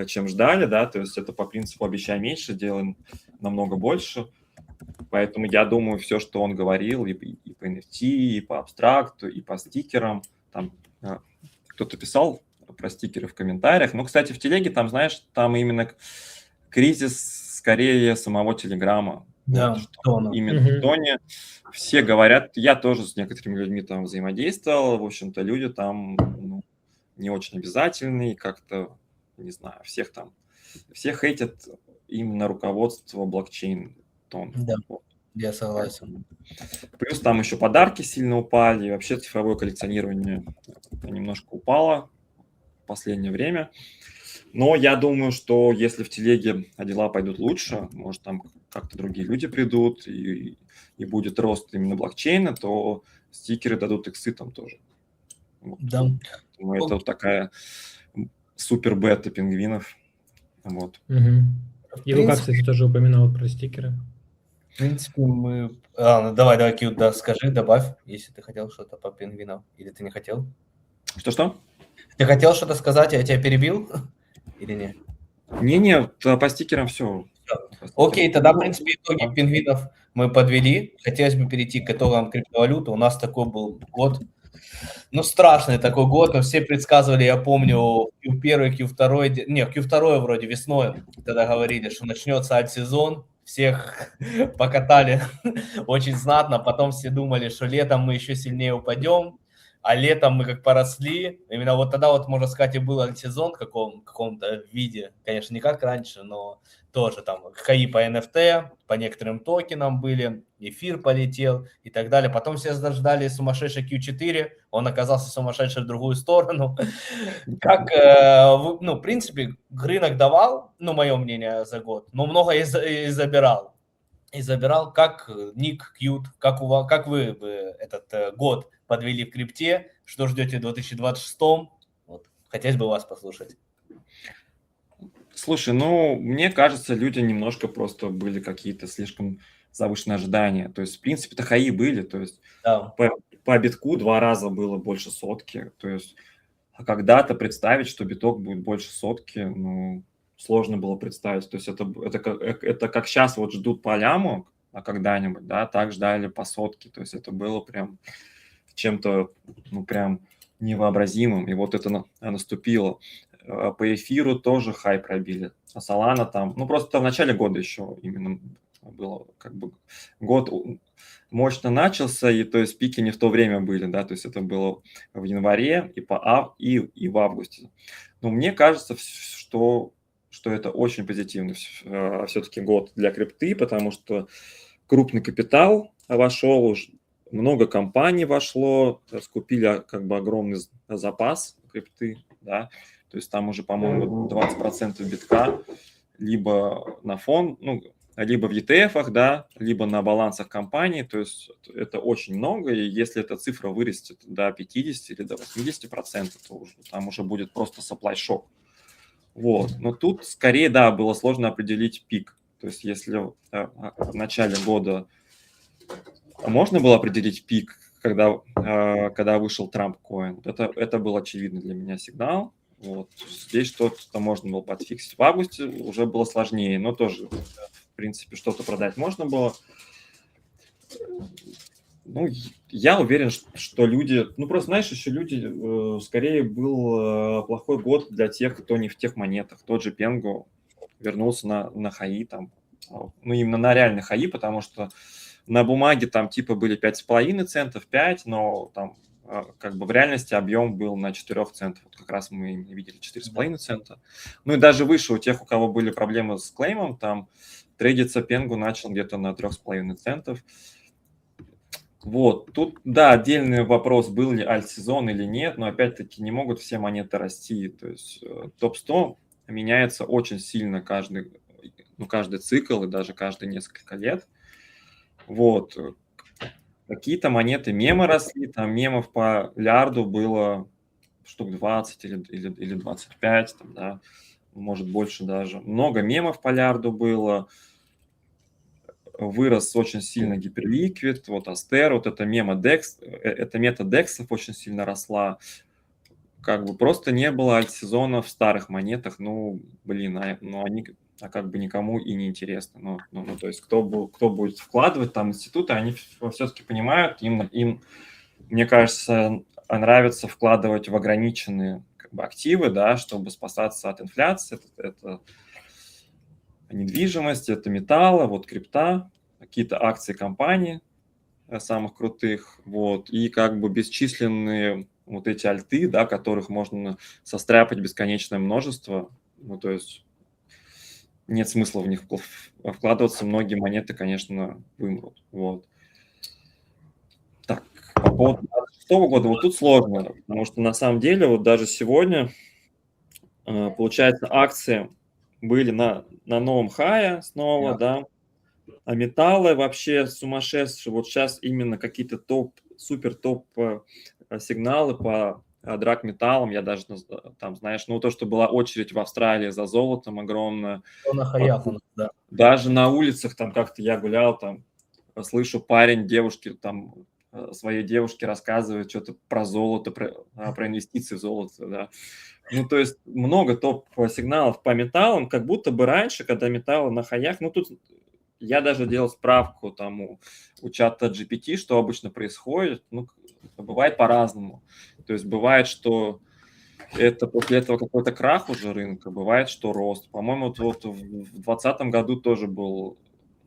чем ждали, да, то есть это по принципу «обещай меньше, делай намного больше». Поэтому я думаю, все, что он говорил и по NFT, и по абстракту, и по стикерам, там кто-то писал про стикеры в комментариях. Ну, кстати, в телеге там, знаешь, там именно кризис скорее самого Телеграма. Да, вот, именно в тоне. Все говорят, я тоже с некоторыми людьми там взаимодействовал, в общем-то, люди там не очень обязательные, как-то, не знаю, все хейтят именно руководство блокчейн тон. Да, я согласен. Плюс там еще подарки сильно упали, и вообще цифровое коллекционирование немножко упало в последнее время. Но я думаю, что если в телеге дела пойдут лучше, может, там как-то другие люди придут, и будет рост именно блокчейна, то стикеры дадут иксы там тоже. Вот. Да. Поэтому это вот такая супер бета пингвинов. Вот. И Лука, кстати, тоже упоминал про стикеры. В принципе, мы... давай, Кьют, да, скажи, добавь, если ты хотел что-то по пингвинам. Или ты не хотел? Что? Ты хотел что-то сказать, я тебя перебил? Или нет? Не, по стикерам все. Окей, тогда, в принципе, итоги пингвинов мы подвели. Хотелось бы перейти к итогам криптовалюты. У нас такой был год, страшный такой год. Мы все предсказывали, я помню, Q1, Q2, Q2 вроде весной, тогда говорили, что начнется альт-сезон. Всех покатали очень знатно. Потом все думали, что летом мы еще сильнее упадем. А летом мы как поросли. Именно вот тогда, можно сказать, и был альт-сезон в каком-то виде. Конечно, не как раньше, но тоже там хаи по NFT, по некоторым токенам были, эфир полетел и так далее. Потом все ждали сумасшедший Q4, он оказался сумасшедший в другую сторону. Как, в принципе, рынок давал, мое мнение, за год, но много и забирал. И забирал, как Ник, Кьют, как вы этот год подвели в крипте, что ждете в 2026-м? Вот, хотелось бы вас послушать. Слушай, мне кажется, люди немножко просто были какие-то слишком завышенные ожидания. То есть, в принципе-то хаи были. То есть, Да. по битку 2 раза было больше сотки. То есть, когда-то представить, что биток будет больше сотки, сложно было представить. То есть, это как сейчас вот ждут по ляму, а когда-нибудь, да, так ждали по сотке. То есть, это было прям чем-то, прям невообразимым. И вот это наступило. По эфиру тоже хай пробили. А Solana там, просто в начале года еще именно было как бы год мощно начался, и то есть пики не в то время были, да, то есть это было в январе и в августе. Но мне кажется, что это очень позитивный все-таки год для крипты, потому что крупный капитал вошел, много компаний вошло, скупили как бы огромный запас крипты, да, то есть там уже, по-моему, 20% битка либо на фонд, ну, либо в ETF-ах, да, либо на балансах компаний, то есть это очень много, и если эта цифра вырастет до 50 или до 80%, то уже, там уже будет просто supply shock. Вот, но тут скорее, да, было сложно определить пик, то есть если в начале года можно было определить пик, когда вышел Trump Coin, это был очевидный для меня сигнал. Вот. Здесь что-то можно было подфиксить. В августе уже было сложнее, но тоже, в принципе, что-то продать можно было. Ну, я уверен, что люди... Ну, просто, знаешь, еще люди... Скорее был плохой год для тех, кто не в тех монетах. Тот же Pengu вернулся на хаи, там, ну, именно на реальный хаи, потому что на бумаге там типа были 5,5 центов, 5, но там как бы в реальности объем был на 4 центов. Вот как раз мы видели 4,5 цента. Ну и даже выше у тех, у кого были проблемы с клеймом, там трейдиться Pengu начал где-то на 3,5 центов. Вот, тут, да, отдельный вопрос, был ли альт-сезон или нет, но опять-таки не могут все монеты расти. То есть топ-100 меняется очень сильно каждый цикл и даже каждые несколько лет. Вот. Какие-то монеты мемы росли, там мемов по лярду было штук 20 или 25, там, да, может больше даже. Много мемов по лярду было. Вырос очень сильно гиперликвид, вот Астер, вот это это мета дексов очень сильно росла. Как бы просто не было альт-сезона в старых монетах, ну, блин, они как бы никому и не интересно. Ну, то есть кто будет вкладывать там институты, они все-таки понимают, им, мне кажется, нравится вкладывать в ограниченные как бы активы, да, чтобы спасаться от инфляции. Это недвижимость, это металлы, вот крипта, какие-то акции компаний самых крутых, вот, и как бы бесчисленные вот эти альты, да, которых можно состряпать бесконечное множество, ну, то есть нет смысла в них вкладываться, многие монеты, конечно, вымрут, вот. Так, по поводу 2026 года, вот тут сложно, потому что на самом деле вот даже сегодня, получается, акции были на новом хае снова, да, а металлы вообще сумасшедшие. Вот сейчас именно какие-то супер топ сигналы по драгметаллам. Я даже там, знаешь, ну то, что была очередь в Австралии за золотом огромная. На хаях у нас, да. Даже на улицах там как-то я гулял, там слышу парень девушке там своей девушке рассказывает что-то про золото, про инвестиции в золото, да. Ну, то есть много топ-сигналов по металлам, как будто бы раньше, когда металлы на хаях, ну, тут я даже делал справку там у чата GPT, что обычно происходит, ну, бывает по-разному. То есть бывает, что это после этого какой-то крах уже рынка, бывает, что рост. По-моему, вот в 2020 году тоже был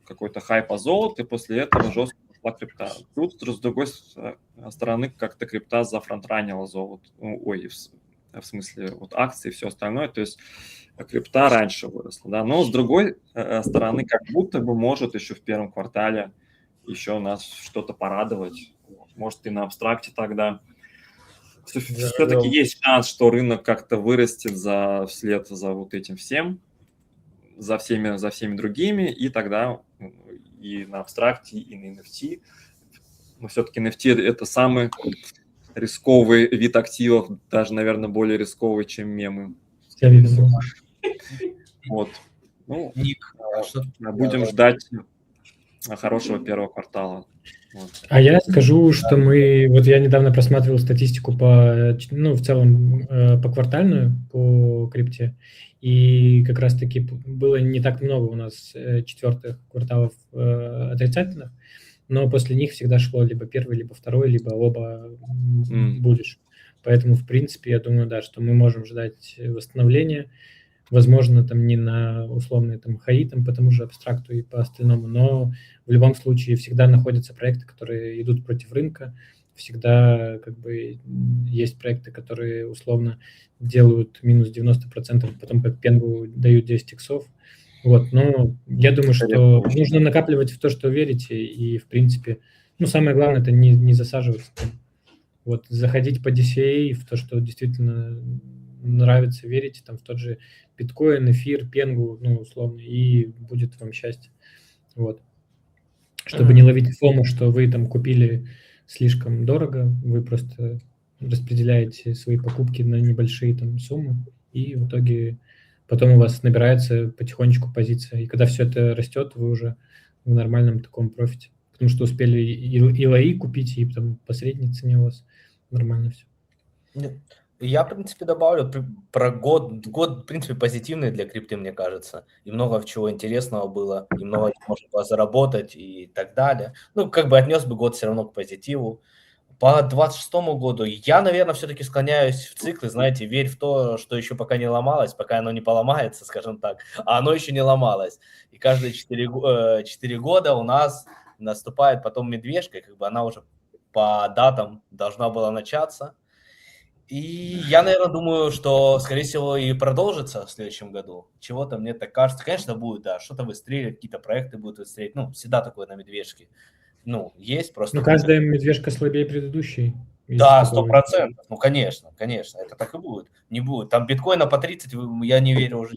какой-то хайп по золоту, и после этого жестко пошла крипта. Тут, с другой стороны, как-то крипта зафронтранила золото. Ой, в смысле, вот акции и все остальное. То есть крипта раньше выросла, да. Но с другой стороны, как будто бы может еще в первом квартале еще нас что-то порадовать. Может, и на абстракте тогда. Все-таки есть шанс, что рынок как-то вырастет вслед за вот этим всем, за всеми другими, и тогда и на абстракте, и на NFT. Но все-таки NFT – это самый рисковый вид активов, даже, наверное, более рисковый, чем мемы. Вот. Ну, будем ждать хорошего первого квартала. Вот. А я скажу, что вот я недавно просматривал статистику в целом по квартальную, по крипте, и как раз-таки было не так много у нас четвертых кварталов отрицательных, но после них всегда шло либо первый, либо второй, либо оба bullish. Поэтому, в принципе, я думаю, да, что мы можем ждать восстановления. возможно, там не на условные там хаи, там по тому же абстракту и по остальному, но в любом случае всегда находятся проекты, которые идут против рынка, всегда как бы есть проекты, которые условно делают минус 90%, потом как пенгу дают 10 иксов. Вот, но я думаю, что нужно накапливать в то, что верите, и, в принципе, ну, самое главное, это не засаживаться там. Вот, заходить по DCA в то, что действительно нравится, верите, там, в тот же биткоин, эфир, пенгу, ну, условно, и будет вам счастье. Вот. Чтобы не ловить фому, что вы там купили слишком дорого, вы просто распределяете свои покупки на небольшие там суммы, и в итоге потом у вас набирается потихонечку позиция. И когда все это растет, вы уже в нормальном таком профите. Потому что успели и лои купить, и там по средней цене у вас нормально все. Я, в принципе, добавлю про год. Год, в принципе, позитивный для крипты, мне кажется. И много чего интересного было, и много можно было заработать и так далее. Ну, как бы отнес бы год все равно к позитиву. По 26-му году я, наверное, все-таки склоняюсь в циклы, знаете, верь в то, что еще пока не ломалось, пока оно не поломается, скажем так, а оно еще не ломалось. И каждые 4 года у нас наступает потом медвежка, как бы она уже по датам должна была начаться. И я, наверное, думаю, что, скорее всего, и продолжится в следующем году. Чего-то мне так кажется. Конечно, будет, да, что-то выстрелит, какие-то проекты будут выстрелить. Ну, всегда такое на медвежке. Ну, есть просто... Ну, каждая медвежка слабее предыдущей. Да, 100%. Ну, конечно, это так и будет. Не будет. Там биткоина по 30, я не верю уже,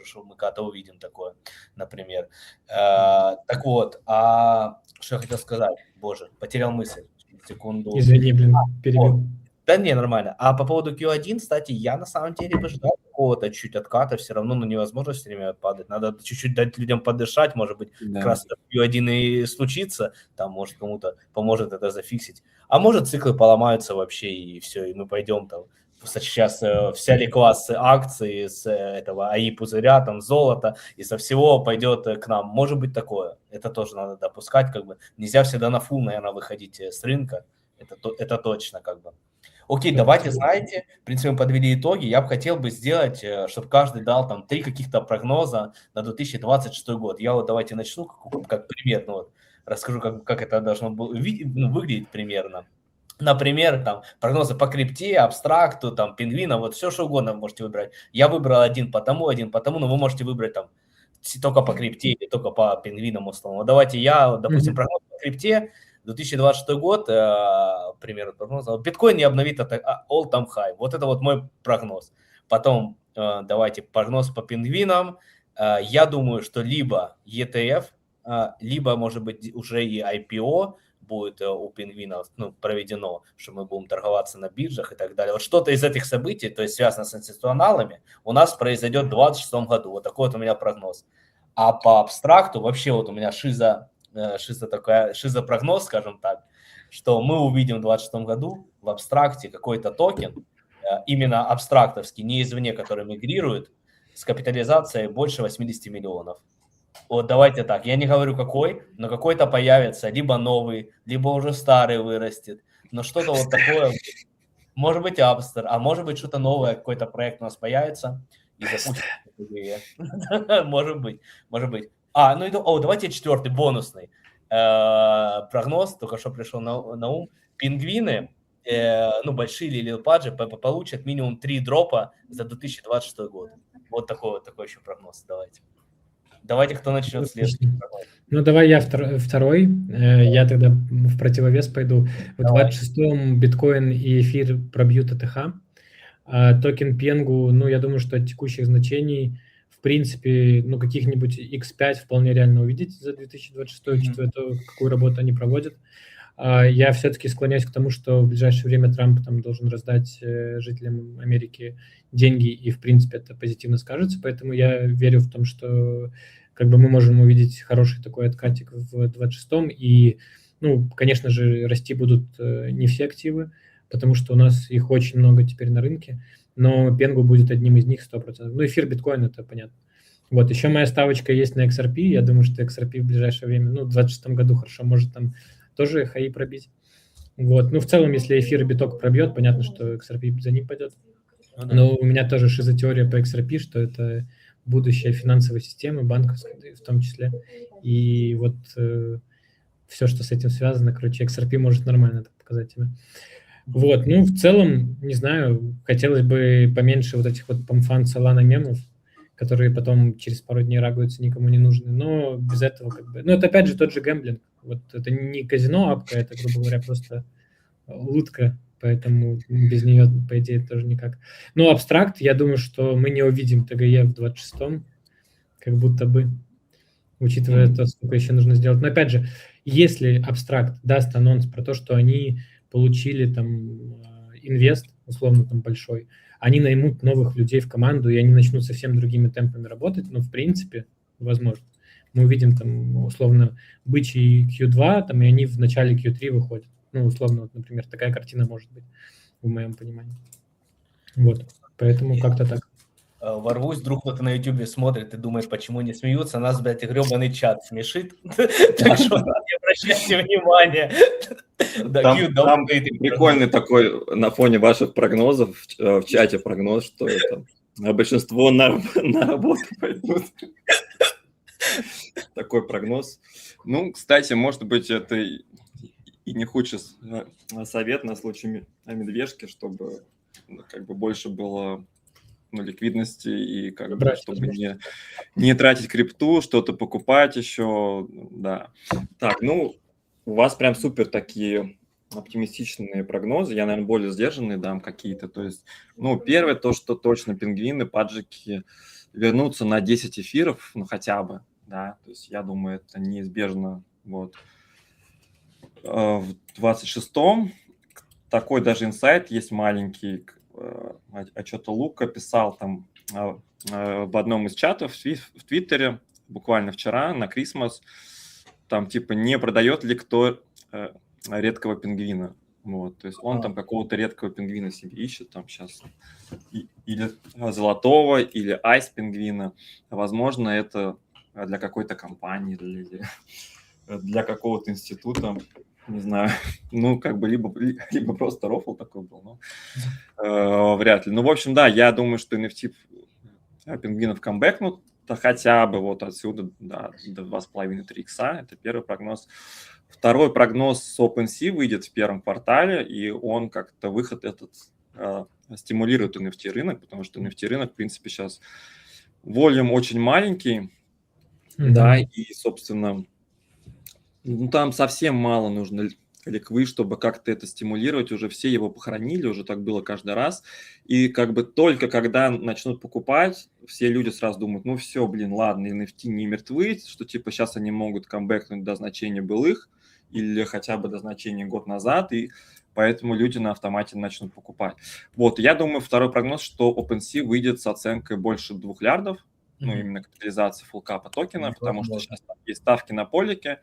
что мы когда-то увидим такое, например. Так вот, что я хотел сказать? Боже, потерял мысль. Секунду. Извини, блин, перебил. Да не, нормально. А по поводу Q1, кстати, я на самом деле бы ждал какого-то чуть отката, все равно, ну, невозможно все время падать. Надо чуть-чуть дать людям подышать, может быть, как раз Q1 и случится, там, может, кому-то поможет это зафиксить. А может, циклы поломаются вообще, и все, и мы пойдем там. Сейчас вся ликва с акций, с этого АИ пузыря, там, золото, и со всего пойдет к нам. Может быть такое. Это тоже надо допускать, как бы. Нельзя всегда на фул, наверное, выходить с рынка. Это точно, как бы. Окей, давайте, знаете, в принципе, мы подвели итоги. Я бы хотел бы сделать, чтобы каждый дал там 3 каких-то прогноза на 2026 год. Я вот давайте начну как примерно, вот, расскажу, как это должно выглядеть примерно. Например, там прогнозы по крипте, абстракту, там пингвина, вот все, что угодно вы можете выбрать. Я выбрал один по тому, но вы можете выбрать там только по крипте или только по пингвинам условно. Давайте я, допустим, прогноз по крипте. 2026 год, примерно прогноза. Биткоин не обновит all-time high. Вот это вот мой прогноз. Потом давайте прогноз по пингвинам. Я думаю, что либо ETF, либо, может быть, уже и IPO будет у пингвинов проведено, что мы будем торговаться на биржах и так далее. Вот что-то из этих событий, то есть связано с институционалами, у нас произойдет в 2026 году. Вот такой вот у меня прогноз. А по абстракту вообще вот у меня шизопрогноз, скажем так, что мы увидим в 2026 году в абстракте какой-то токен, именно абстрактовский, не извне, который мигрирует, с капитализацией больше 80 миллионов. Вот давайте так, я не говорю какой, но какой-то появится, либо новый, либо уже старый вырастет, но что-то вот такое, может быть Апстер, а может быть что-то новое, какой-то проект у нас появится и запустится. Может быть. Давайте четвертый, бонусный прогноз, только что пришел на ум. Пингвины, большие или лилпаджи получат минимум 3 дропа за 2026 год. Вот такой еще прогноз, Давайте, кто начнет следующий прогноз. Ну, давай я второй. Я тогда в противовес пойду. В 26-м биткоин и эфир пробьют АТХ. Токен Пенгу, я думаю, что от текущих значений, в принципе, каких-нибудь X5 вполне реально увидеть за 2026 какую работу они проводят. Я все-таки склоняюсь к тому, что в ближайшее время Трамп там должен раздать жителям Америки деньги, и, в принципе, это позитивно скажется, поэтому я верю в том, что мы можем увидеть хороший такой откатик в 26-м, и, конечно же, расти будут не все активы, потому что у нас их очень много теперь на рынке, но Пенгу будет одним из них 100%. Эфир, биткоин, это понятно. Вот, еще моя ставочка есть на XRP, я думаю, что XRP в ближайшее время, в 26 году хорошо может там тоже хаи пробить. Вот, в целом, если эфир и биток пробьет, понятно, что XRP за ним пойдет. Ну да. Но у меня тоже шизотеория по XRP, что это будущее финансовой системы, банковской в том числе. И вот все, что с этим связано, короче, XRP может нормально так показать тебя. Вот, ну, в целом, не знаю, хотелось бы поменьше вот этих вот помфан Solana мемов, которые потом через пару дней рагуются, никому не нужны, но без этого как бы... Ну, это опять же тот же гэмблинг. Вот это не казино апка, это, грубо говоря, просто лутка, поэтому без нее, по идее, тоже никак. Но абстракт, я думаю, что мы не увидим ТГЕ в 26-м, как будто бы, учитывая то, сколько еще нужно сделать. Но опять же, если абстракт даст анонс про то, что они получили там инвест, условно там большой, они наймут новых людей в команду, и они начнут совсем другими темпами работать, но в принципе, возможно. Мы увидим там условно бычий Q2, там, и они в начале Q3 выходят. Ну, условно, вот, например, такая картина может быть, в моем понимании. Вот, поэтому как-то так. Ворвусь, вдруг кто-то на YouTube смотрит и думает, почему не смеются. Нас, блядь, гребаный чат смешит. Так что не обращайте внимания. Там прикольный такой на фоне ваших прогнозов, в чате прогноз, что это большинство на работу пойдут. Такой прогноз. Ну, кстати, может быть, это и не худший совет на случай медвежки, чтобы как бы больше было ликвидности и как бы, чтобы не тратить крипту, что-то покупать еще, да. Так, ну, у вас прям супер такие оптимистичные прогнозы, я, наверное, более сдержанные дам какие-то, то есть, ну, первое, то, что точно пингвины, паджики вернутся на 10 эфиров, ну, хотя бы, да, то есть, я думаю, это неизбежно, вот. В 26-м такой даже инсайт есть маленький, что-то Лука писал там в одном из чатов в Твиттере буквально вчера на Крисмас, там типа не продает ли кто редкого пингвина. Вот, то есть он там какого-то редкого пингвина себе ищет там сейчас. Или золотого, или айс-пингвина. Возможно, это для какой-то компании, или для какого-то института. Не знаю, ну, как бы либо просто рофл такой был, но вряд ли. Ну, в общем, да, я думаю, что NFT пингвинов камбэкнут, хотя бы вот отсюда до 2,5-3 икса, это первый прогноз. Второй прогноз с OpenSea выйдет в первом квартале, и он как-то выход этот стимулирует NFT рынок, потому что NFT рынок, в принципе, сейчас волюм очень маленький, да, и, собственно, ну, там совсем мало нужно ликвы, чтобы как-то это стимулировать, уже все его похоронили, уже так было каждый раз, и как бы только когда начнут покупать, все люди сразу думают, ну все, блин, ладно, NFT не мертвы, что типа сейчас они могут камбэкнуть до значения былых, или хотя бы до значения год назад, и поэтому люди на автомате начнут покупать. Вот, я думаю, второй прогноз, что OpenSea выйдет с оценкой больше 2 лярдов, ну, именно капитализация фулкапа токена, потому что сейчас там есть ставки на полике,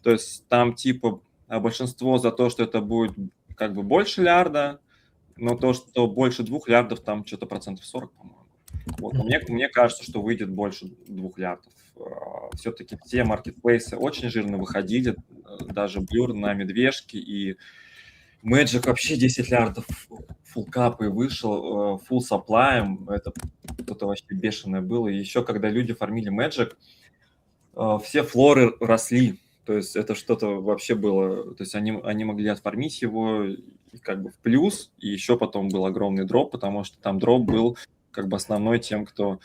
то есть там типа большинство за то, что это будет как бы больше лярда, но то, что больше 2 лярдов, там что-то 40%, по-моему. Вот. Мне кажется, что выйдет больше 2 лярдов. Все-таки все маркетплейсы очень жирно выходили, даже Blur на медвежки, и Magic вообще 10 лярдов фулкап и вышел, full supply, это что-то вообще бешеное было. И еще когда люди фармили Magic, все флоры росли, то есть это что-то вообще было, то есть они могли отфармить его как бы в плюс, и еще потом был огромный дроп, потому что там дроп был как бы основной тем, кто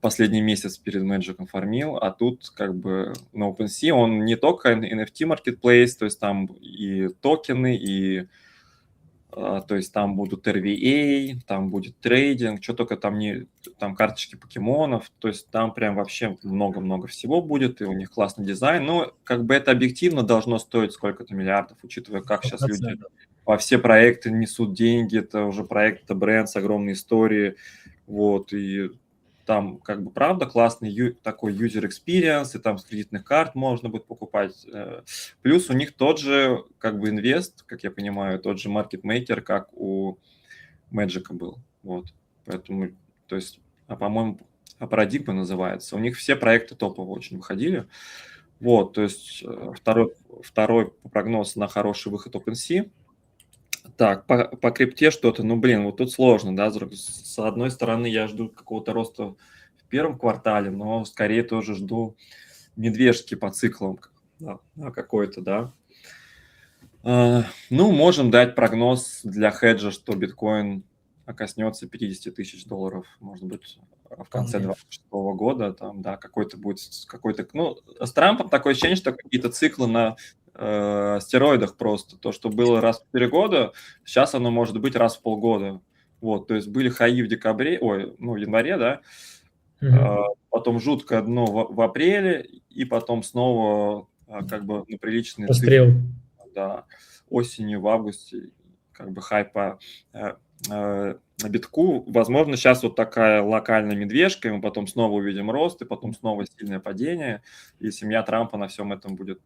последний месяц перед Magic фармил, а тут как бы на OpenSea он не только NFT marketplace, то есть там и токены, и то есть там будут RVA, там будет трейдинг, что только там не, там карточки покемонов, то есть там прям вообще много-много всего будет, и у них классный дизайн, но как бы это объективно должно стоить сколько-то миллиардов, учитывая, как сейчас люди во все проекты несут деньги, это уже проект, это бренд с огромной историей, вот, и там как бы правда классный такой user experience, и там с кредитных карт можно будет покупать. Плюс у них тот же как бы инвест, как я понимаю, тот же маркетмейкер, как у Magic был. Вот. Поэтому, то есть, по-моему, парадигма называется. У них все проекты топово очень выходили. Вот, то есть второй прогноз на хороший выход OpenSea. Так, по крипте что-то, ну, блин, вот тут сложно, да, с одной стороны, я жду какого-то роста в первом квартале, но скорее тоже жду медвежки по циклам какой-то, да. Ну, можем дать прогноз для хеджа, что биткоин коснется 50 тысяч долларов, может быть, в конце Вполне. 2026 года, там, да, какой-то будет, какой-то, ну, с Трампом такое ощущение, что какие-то циклы на стероидах просто, то, что было раз в 4 года, сейчас оно может быть раз в полгода, вот, то есть были хаи в декабре, в январе, да, потом жуткое дно в апреле, и потом снова как бы на приличные цифры. Пострел. Да, осенью, в августе, как бы хайпа на битку. Возможно, сейчас вот такая локальная медвежка, и мы потом снова увидим рост, и потом снова сильное падение, и семья Трампа на всем этом будет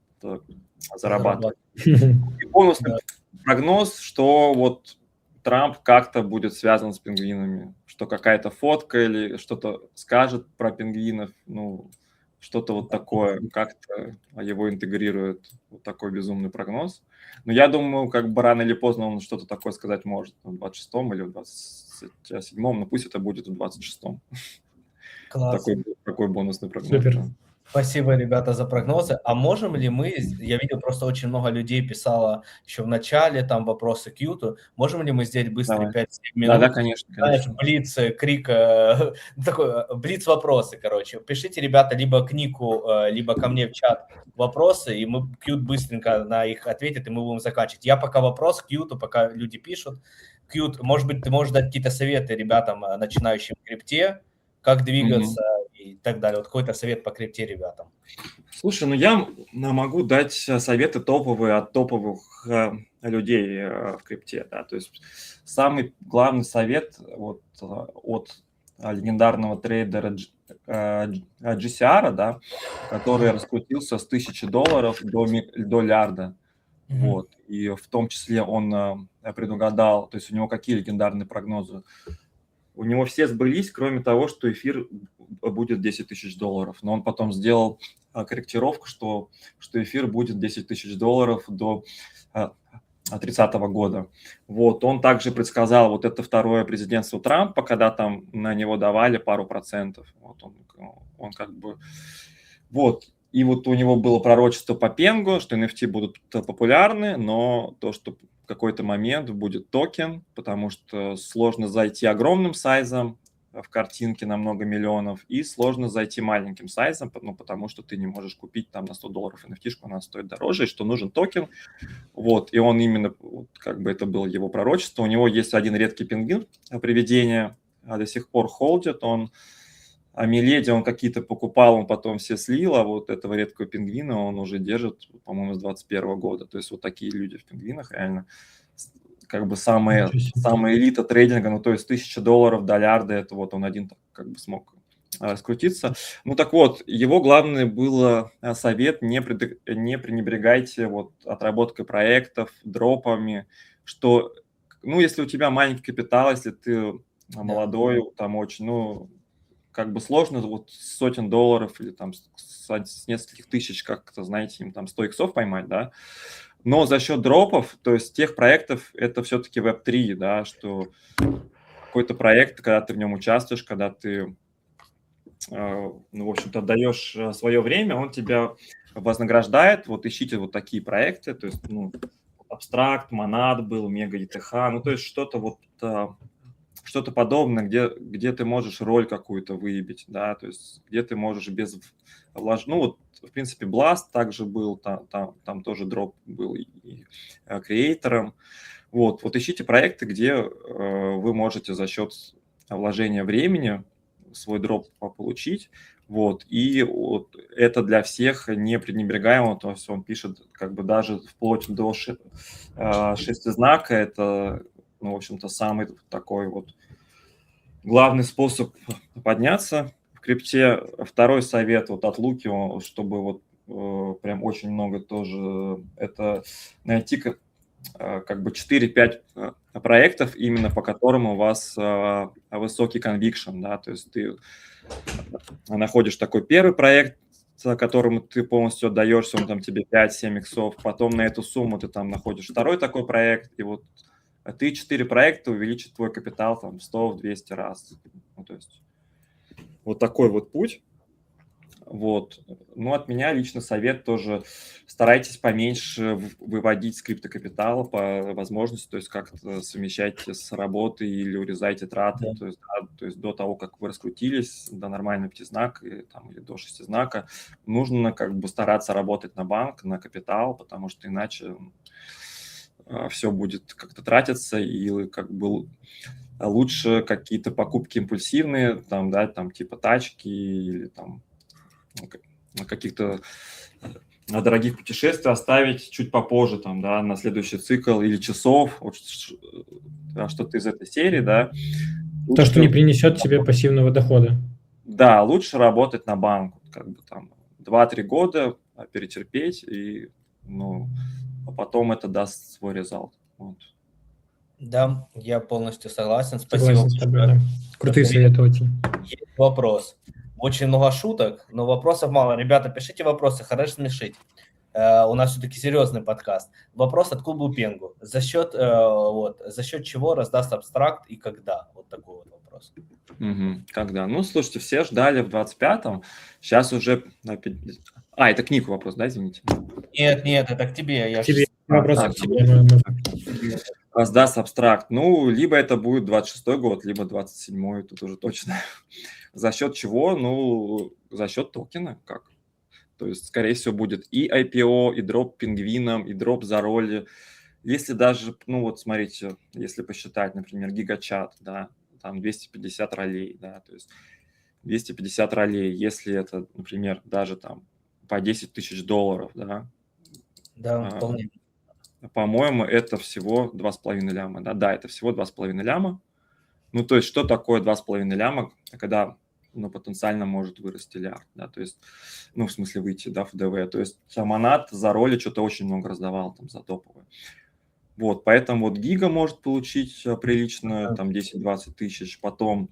зарабатывать. И бонусный прогноз, что вот Трамп как-то будет связан с пингвинами, что какая-то фотка или что-то скажет про пингвинов, ну, что-то вот такое, как-то его интегрирует, вот такой безумный прогноз. Но я думаю, как бы рано или поздно он что-то такое сказать может, в 26-м или в 27-м, но пусть это будет в 26-м. Класс. Такой бонусный прогноз. Супер. Да. Спасибо, ребята, за прогнозы. А можем ли мы, я видел, просто очень много людей писало еще в начале там вопросы к Юту, можем ли мы сделать быстрые Давай. 5-7 минут? Да, конечно. Знаешь, блиц, крик, такой блиц вопросы, короче. Пишите, ребята, либо к Нику, либо ко мне в чат вопросы, и мы Кьют быстренько на их ответит, и мы будем заканчивать. Я пока вопрос к Кьюту, пока люди пишут. Кьют, может быть, ты можешь дать какие-то советы ребятам, начинающим в крипте, как двигаться и так далее. Вот какой-то совет по крипте ребятам. Слушай, ну я могу дать советы топовые от топовых людей в крипте, да, то есть самый главный совет вот от легендарного трейдера GCR, да, который раскрутился с $1000 до лярда, вот, и в том числе он предугадал, то есть у него какие легендарные прогнозы? У него все сбылись, кроме того, что эфир будет $10 тысяч, но он потом сделал корректировку, что эфир будет $10 тысяч до 30 года. Вот, он также предсказал вот это второе президентство Трампа, когда там на него давали пару процентов. Вот он как бы... Вот, и вот у него было пророчество по Пенгу, что NFT будут популярны, но то, что в какой-то момент будет токен, потому что сложно зайти огромным сайзом в картинке на много миллионов, и сложно зайти маленьким сайзом, ну, потому что ты не можешь купить там на $100 NFT-шку, она стоит дороже, и что нужен токен. Вот, и он именно, вот, как бы это было его пророчество. У него есть один редкий пингвин, привидение, до сих пор холдит, он Миледи он какие-то покупал, он потом все слил, а вот этого редкого пингвина он уже держит, по-моему, с 21 года. То есть вот такие люди в пингвинах реально как бы самая элита трейдинга, ну то есть $1000 до лярда, это вот он один как бы смог раскрутиться. Ну так вот, его главный был совет, не пренебрегайте вот отработкой проектов, дропами, что, ну если у тебя маленький капитал, если ты молодой, там очень, ну как бы сложно вот с сотен долларов или там с нескольких тысяч как-то, знаете, им там 100 иксов поймать, да, но за счет дропов, то есть тех проектов, это все-таки Web3, да, что какой-то проект, когда ты в нем участвуешь, когда ты, ну, в общем-то, отдаешь свое время, он тебя вознаграждает, вот ищите вот такие проекты, то есть, ну, Абстракт, Монад был, Мега ETH, ну, то есть что-то вот... что-то подобное, где ты можешь роль какую-то выявить, да, то есть где ты можешь без вложения, ну вот, в принципе, Blast также был, там тоже дроп был и креатором, вот ищите проекты, где вы можете за счет вложения времени свой дроп получить, вот, и вот это для всех не пренебрегаемо, то есть он пишет как бы даже вплоть до шестизнака, это, ну, в общем-то, самый такой вот главный способ подняться в крипте. Второй совет вот от Луки, чтобы вот прям очень много тоже, это найти как бы 4-5 проектов, именно по которым у вас высокий conviction, да, то есть ты находишь такой первый проект, которому ты полностью отдаешься, он там тебе 5-7 иксов, потом на эту сумму ты там находишь второй такой проект, и вот ты 4 проекта увеличит твой капитал там 100-200 раз. Ну, то есть вот такой вот путь. Вот. Ну, от меня лично совет тоже: старайтесь поменьше выводить с криптокапитала по возможности, то есть как-то совмещайте с работой или урезайте траты, Да. то есть до того, как вы раскрутились до нормального пятизнака или до шестизнака, нужно как бы стараться работать на банк, на капитал, потому что иначе все будет как-то тратиться, и как бы лучше какие-то покупки импульсивные, там, да, там типа тачки или там каких-то дорогих путешествий оставить чуть попозже, там, да, на следующий цикл или часов, вот, что-то из этой серии, да. То, что не принесет тебе пассивного дохода. Да, лучше работать на банк, как бы там 2-3 года перетерпеть, и, ну, а потом это даст свой результат. Вот. Да, я полностью согласен. Спасибо Согласен с тобой, большое. да. Крутые советы очень. Есть вопрос. Очень много шуток, но вопросов мало. Ребята, пишите вопросы, хорошо смешить. У нас все-таки серьезный подкаст. Вопрос от клуба Пенгу. За счет чего раздаст абстракт и когда? Вот такой вот вопрос. Когда? Ну, слушайте, все ждали в 25-м. Сейчас уже... это к Нику вопрос, да, извините? Нет, это к тебе. Я Тебе ж- вопрос так, к тебе. Раздаст абстракт. Ну, либо это будет 26-й год, либо 27-й, тут уже точно. За счет чего? Ну, за счет токена, как? То есть, скорее всего, будет и IPO, и дроп пингвином, и дроп за роли. Если даже, ну вот смотрите, если посчитать, например, гигачат, да, там 250 ролей, да, то есть 250 ролей, если это, например, даже там по 10 тысяч долларов, да, Да, вполне. по-моему, это всего 2,5 ляма, да, это всего 2,5 ляма. Ну, то есть, что такое 2,5 ляма, когда, ну, потенциально может вырасти лярд, да, то есть, ну, в смысле выйти, да, в ДВ, то есть, Монат за роли что-то очень много раздавал там за топовые. Вот, поэтому вот Гига может получить прилично, там, 10-20 тысяч, потом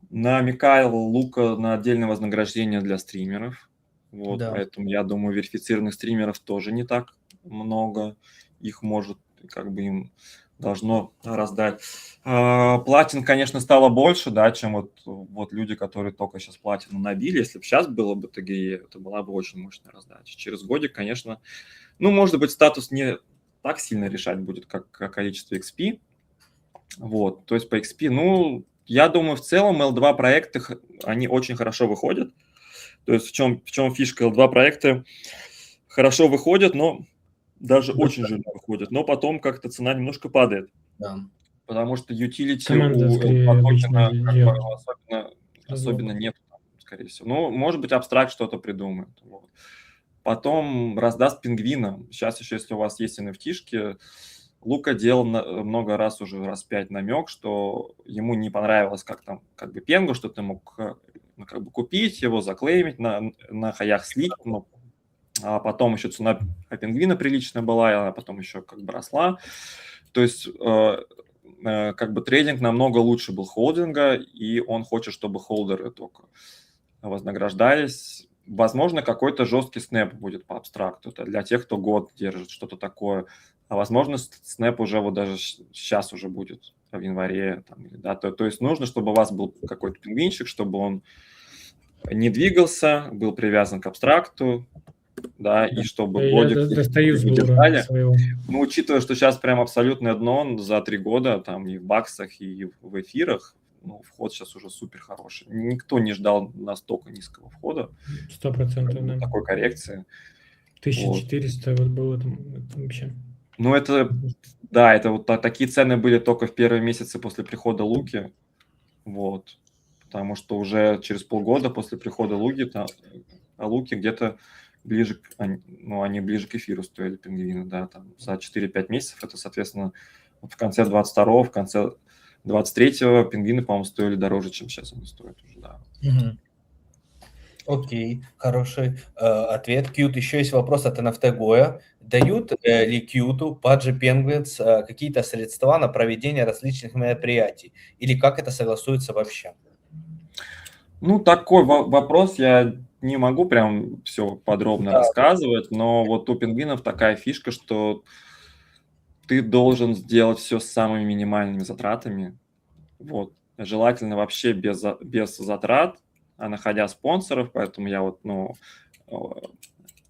на Микаэл Лука на отдельное вознаграждение для стримеров, вот, Да. поэтому я думаю, верифицированных стримеров тоже не так много, их может, как бы им должно раздать. Платин, конечно, стало больше, да, чем вот люди, которые только сейчас платину набили. Если бы сейчас было бы ТГЕ, это была бы очень мощная раздача. Через годик, конечно, ну, может быть, статус не так сильно решать будет, как количество XP. Вот, то есть по XP, ну, я думаю, в целом L2 проекты, они очень хорошо выходят. То есть в чем фишка? L2 проекты хорошо выходят, но даже очень жирно выходят, но потом как-то цена немножко падает. Да. Потому что utility Команда, у скорее, L2 обычно токена делает. особенно нет, скорее всего. Ну, может быть, абстракт что-то придумает. Вот. Потом раздаст пингвина. Сейчас еще, если у вас есть NFT-шки, Лука делал много раз, уже раз 5 намек, что ему не понравилось, как там, как бы пенгу, что ты мог как бы купить его, заклеймить, на хаях слить, но а потом еще цена пингвина приличная была, а потом еще как бы росла. То есть как бы трейдинг намного лучше был холдинга, и он хочет, чтобы холдеры только вознаграждались. Возможно, какой-то жесткий снэп будет по абстракту. Это для тех, кто год держит, что-то такое. А возможно, снэп уже вот даже сейчас уже будет, в январе. Там, да, то есть нужно, чтобы у вас был какой-то пингвинчик, чтобы он не двигался, был привязан к абстракту, да, и чтобы годик достаю с держали. своего. Ну, учитывая, что сейчас прям абсолютный дно за 3 года, там и в баксах, и в эфирах, ну, вход сейчас уже супер хороший. Никто не ждал настолько низкого входа. 100%, да. Такой коррекции. 1400 вот было это вообще. Ну, это, да, это вот такие цены были только в первые месяцы после прихода Луки. Вот. Потому что уже через полгода после прихода Луки где-то ближе, они ближе к эфиру стоили пингвины, да, там за 4-5 месяцев. Это, соответственно, в конце 22-го, в конце 23-го пингвины, по-моему, стоили дороже, чем сейчас они стоят уже, да. Окей, хороший ответ. Qt, еще есть вопрос от NFT Goya. Дают ли Qt, Pudgy Penguins какие-то средства на проведение различных мероприятий? Или как это согласуется вообще? Ну, такой вопрос я не могу прям все подробно рассказывать, но вот у пингвинов такая фишка, что ты должен сделать все с самыми минимальными затратами. Вот. Желательно вообще без затрат, а находя спонсоров, поэтому я вот,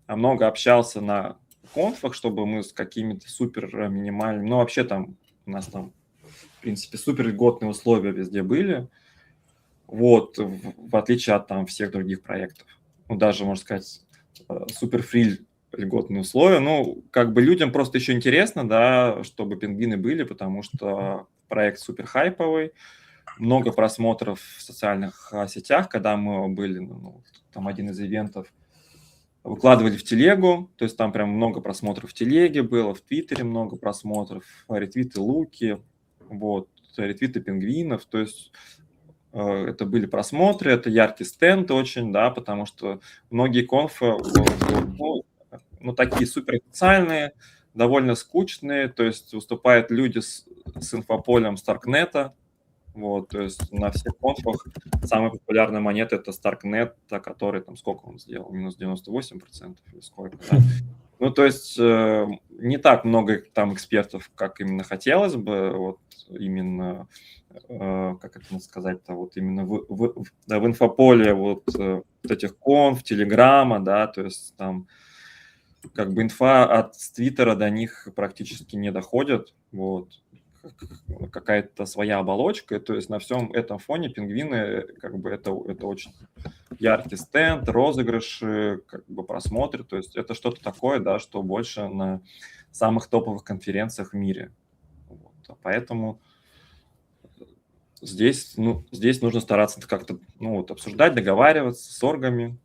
много общался на конфах, чтобы мы с какими-то супер минимальными, вообще там у нас там, в принципе, супер льготные условия везде были, вот, в отличие от там всех других проектов. Даже, можно сказать, супер фри льготные условия. Как бы людям просто еще интересно, да, чтобы пингвины были, потому что проект супер хайповый, много просмотров в социальных сетях, когда мы были, там один из ивентов, выкладывали в телегу, то есть там прям много просмотров в телеге было, в Твиттере много просмотров, ретвиты Луки, вот, ретвиты пингвинов, то есть это были просмотры, это яркий стенд очень, да, потому что многие конфы, такие суперофициальные, довольно скучные, то есть выступают люди с инфополем Старкнета, вот, то есть на всех конфах самая популярная монета – это Starknet, который там сколько он сделал, минус 98% или сколько, да? То есть не так много там экспертов, как именно хотелось бы, вот именно, как это сказать-то, вот именно в инфополе вот этих конф, Телеграма, да, то есть там как бы инфа от Твиттера до них практически не доходит, вот, какая-то своя оболочка, то есть на всем этом фоне пингвины, как бы это очень яркий стенд, розыгрыши, как бы просмотры, то есть это что-то такое, да, что больше на самых топовых конференциях в мире. Вот. Поэтому здесь нужно стараться как-то обсуждать, договариваться с оргами,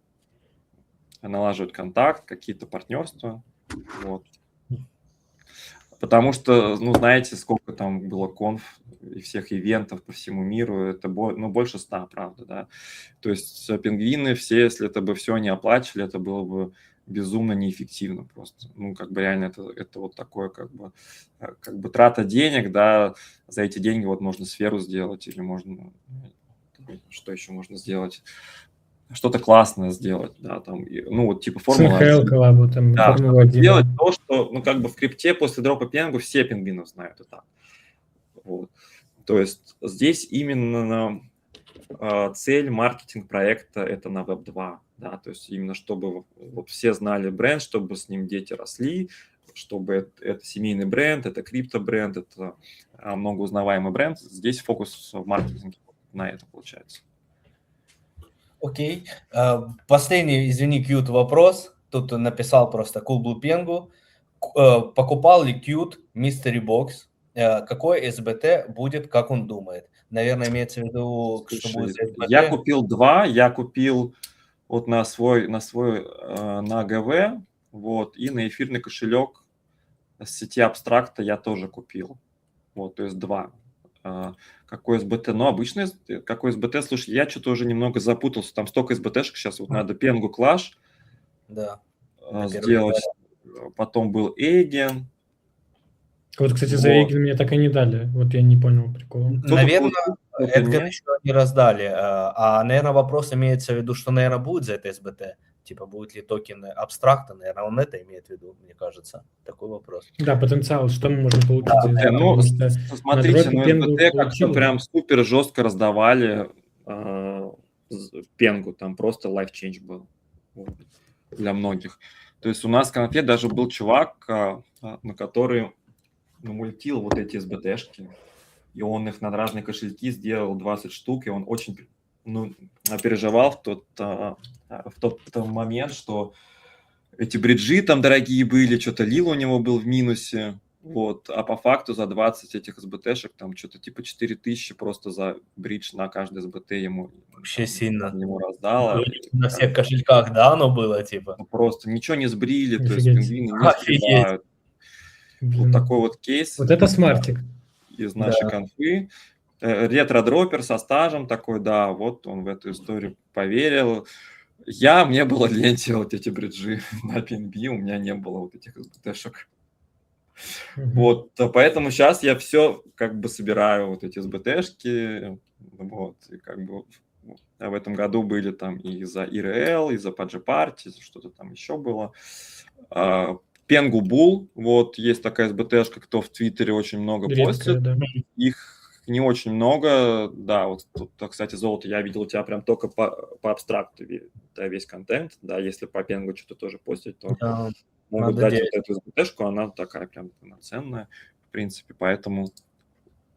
налаживать контакт, какие-то партнерства. Вот. Потому что, знаете, сколько там было конф и всех ивентов по всему миру, это больше 100, правда, да. То есть пингвины все, если это бы все не оплачивали, это было бы безумно неэффективно просто. Как бы реально это вот такое как бы трата денег, да, за эти деньги вот можно сферу сделать или можно, что еще можно сделать? Что-то классное сделать, да, там, вот типа Формула 1. коллабу, там, Да, Формула 1. делать то, что, как бы в крипте после дропа пенгу все пингвинов знают и так. Вот. То есть здесь именно цель маркетинг проекта это на Web2, да, то есть именно чтобы вот все знали бренд, чтобы с ним дети росли, чтобы это семейный бренд, это крипто-бренд, это многоузнаваемый бренд. Здесь фокус в маркетинге на это получается. Окей. Последний, извини, Qt вопрос. Тут написал просто Coolblue Pengu. Покупал ли Qt Mystery Box? Какой SBT будет, как он думает? Наверное, имеется в виду, что будет SBT. Я купил 2. Я купил вот на ГВ, вот, и на эфирный кошелек с сети абстракта я тоже купил. Вот, то есть 2. Какой SBT? Обычный, какой SBT? Слушай, я что-то уже немного запутался. Там столько SBT-шек сейчас. Вот надо Pengu Clash сделать. Потом был Эйген. Вот, кстати, за Эйген мне так и не дали. Вот я не понял прикола. Наверное, Эдгар еще не раздали. Наверное, вопрос имеется в виду, что, наверное, будет за это SBT. Типа, будут ли токены абстракта, наверное, он это имеет в виду, мне кажется. Такой вопрос. Да, потенциал, что мы можем получить. Смотрите, SBT как-то прям супер жестко раздавали Пенгу, там просто life change был для многих. То есть у нас в конфе даже был чувак, на который мультил вот эти SBT-шки, и он их на разные кошельки сделал 20 штук, и он очень переживал в тот момент, что эти бриджи там дорогие были, что-то лил у него был в минусе, вот, а по факту за 20 этих SBT-шек там что-то типа 4000 просто за бридж на каждый SBT ему вообще сильно ему раздало. На всех кошельках, да, оно было, типа? Просто ничего не сбрили, то есть пингвины не сбивают. Вот такой вот кейс. Вот это смартик. Из нашей конфы. Ретро-дропер со стажем такой, да, вот он в эту историю поверил. Мне было лень делать эти бриджи на PNB, у меня не было вот этих SBT-шек. Вот, поэтому сейчас я все как бы собираю вот эти SBT-шки, вот, и как бы в этом году были там и за IRL, и за PG Party, что-то там еще было. Pengu Bull, вот есть такая СБТшка, кто в Твиттере очень много Редкая, постит. да. Их не очень много, да, вот тут, кстати, золото, я видел у тебя прям только по абстракту, да, весь контент, да, если по Пенгу что-то тоже постить, то Да, могут надо дать делать. вот эту СБТшку, она такая прям полноценная, в принципе, поэтому...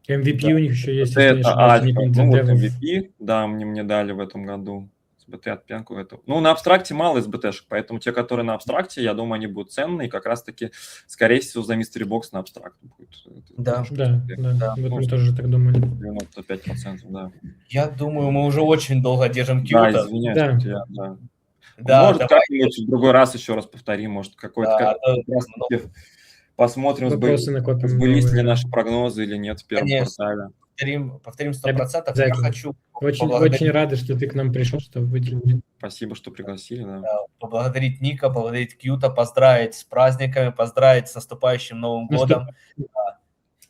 MVP Да. у них еще есть, если не Это ошибаюсь, альфа, они ну вот Devil. MVP, да, мне дали в этом году. СБТ от Пенку это. Ну, на абстракте мало СБТшек, поэтому те, которые на абстракте, я думаю, они будут ценные, как раз-таки, скорее всего, за Mystery Box на абстракт будет. Да. Да, Да. вот мы Может, тоже так думали. 95%, да. Я думаю, мы уже очень долго держим Да, Кьюта. извиняюсь, Да. вот я, да. Да, Может, давай. как-нибудь в другой раз еще раз повторим, может, какой-то Да, как раз таки посмотрим, Вопросы накопим сбылись новые, ли да. наши прогнозы или нет в первом Конечно. квартале. Повторим 100%. Я Обязательно. хочу Очень поблагодарить, рады, что ты к нам пришел, что выделил. Спасибо, что пригласили, да. поблагодарить Ника, поблагодарить Кьюта, поздравить с праздниками, поздравить с наступающим Новым годом.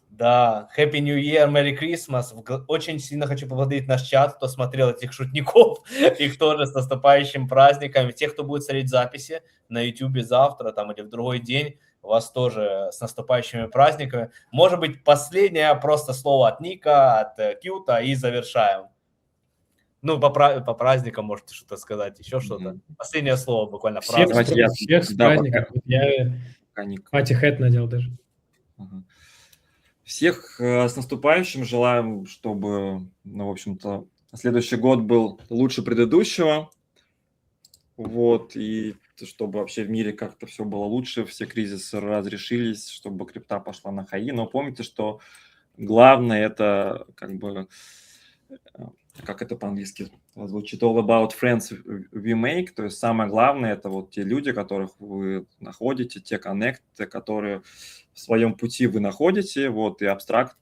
Да, Happy New Year, Merry Christmas. Очень сильно хочу поблагодарить наш чат, кто смотрел этих шутников, их тоже с наступающим праздником. Тех, кто будет смотреть записи на YouTube завтра там, или в другой день, вас тоже с наступающими праздниками. Может быть, последнее просто слово от Ника, от Кьюта и завершаем. Ну, по праздникам можете что-то сказать, еще что-то. Последнее слово буквально. Всех с праздником. Я пати хэт надел даже. Всех с наступающим. Желаем, чтобы, ну, в общем-то, следующий год был лучше предыдущего. Вот, и чтобы вообще в мире как-то все было лучше, все кризисы разрешились, чтобы крипта пошла на хаи. Но помните, что главное это как бы, как это по-английски звучит, all about friends we make, то есть самое главное это вот те люди, которых вы находите, те коннекты, которые в своем пути вы находите, вот, и абстракт,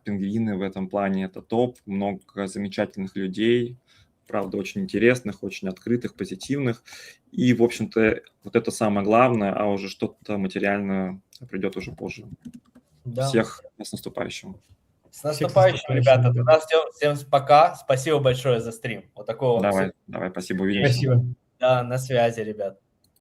пингвины в этом плане это топ, много замечательных людей, правда, очень интересных, очень открытых, позитивных. И, в общем-то, вот это самое главное, а уже что-то материальное придет уже позже. Да. Всех с наступающим. С наступающим, ребята. Тогда всем пока. Спасибо большое за стрим. Вот такого Давай, спасибо, увидимся. Спасибо. Да, на связи, ребят.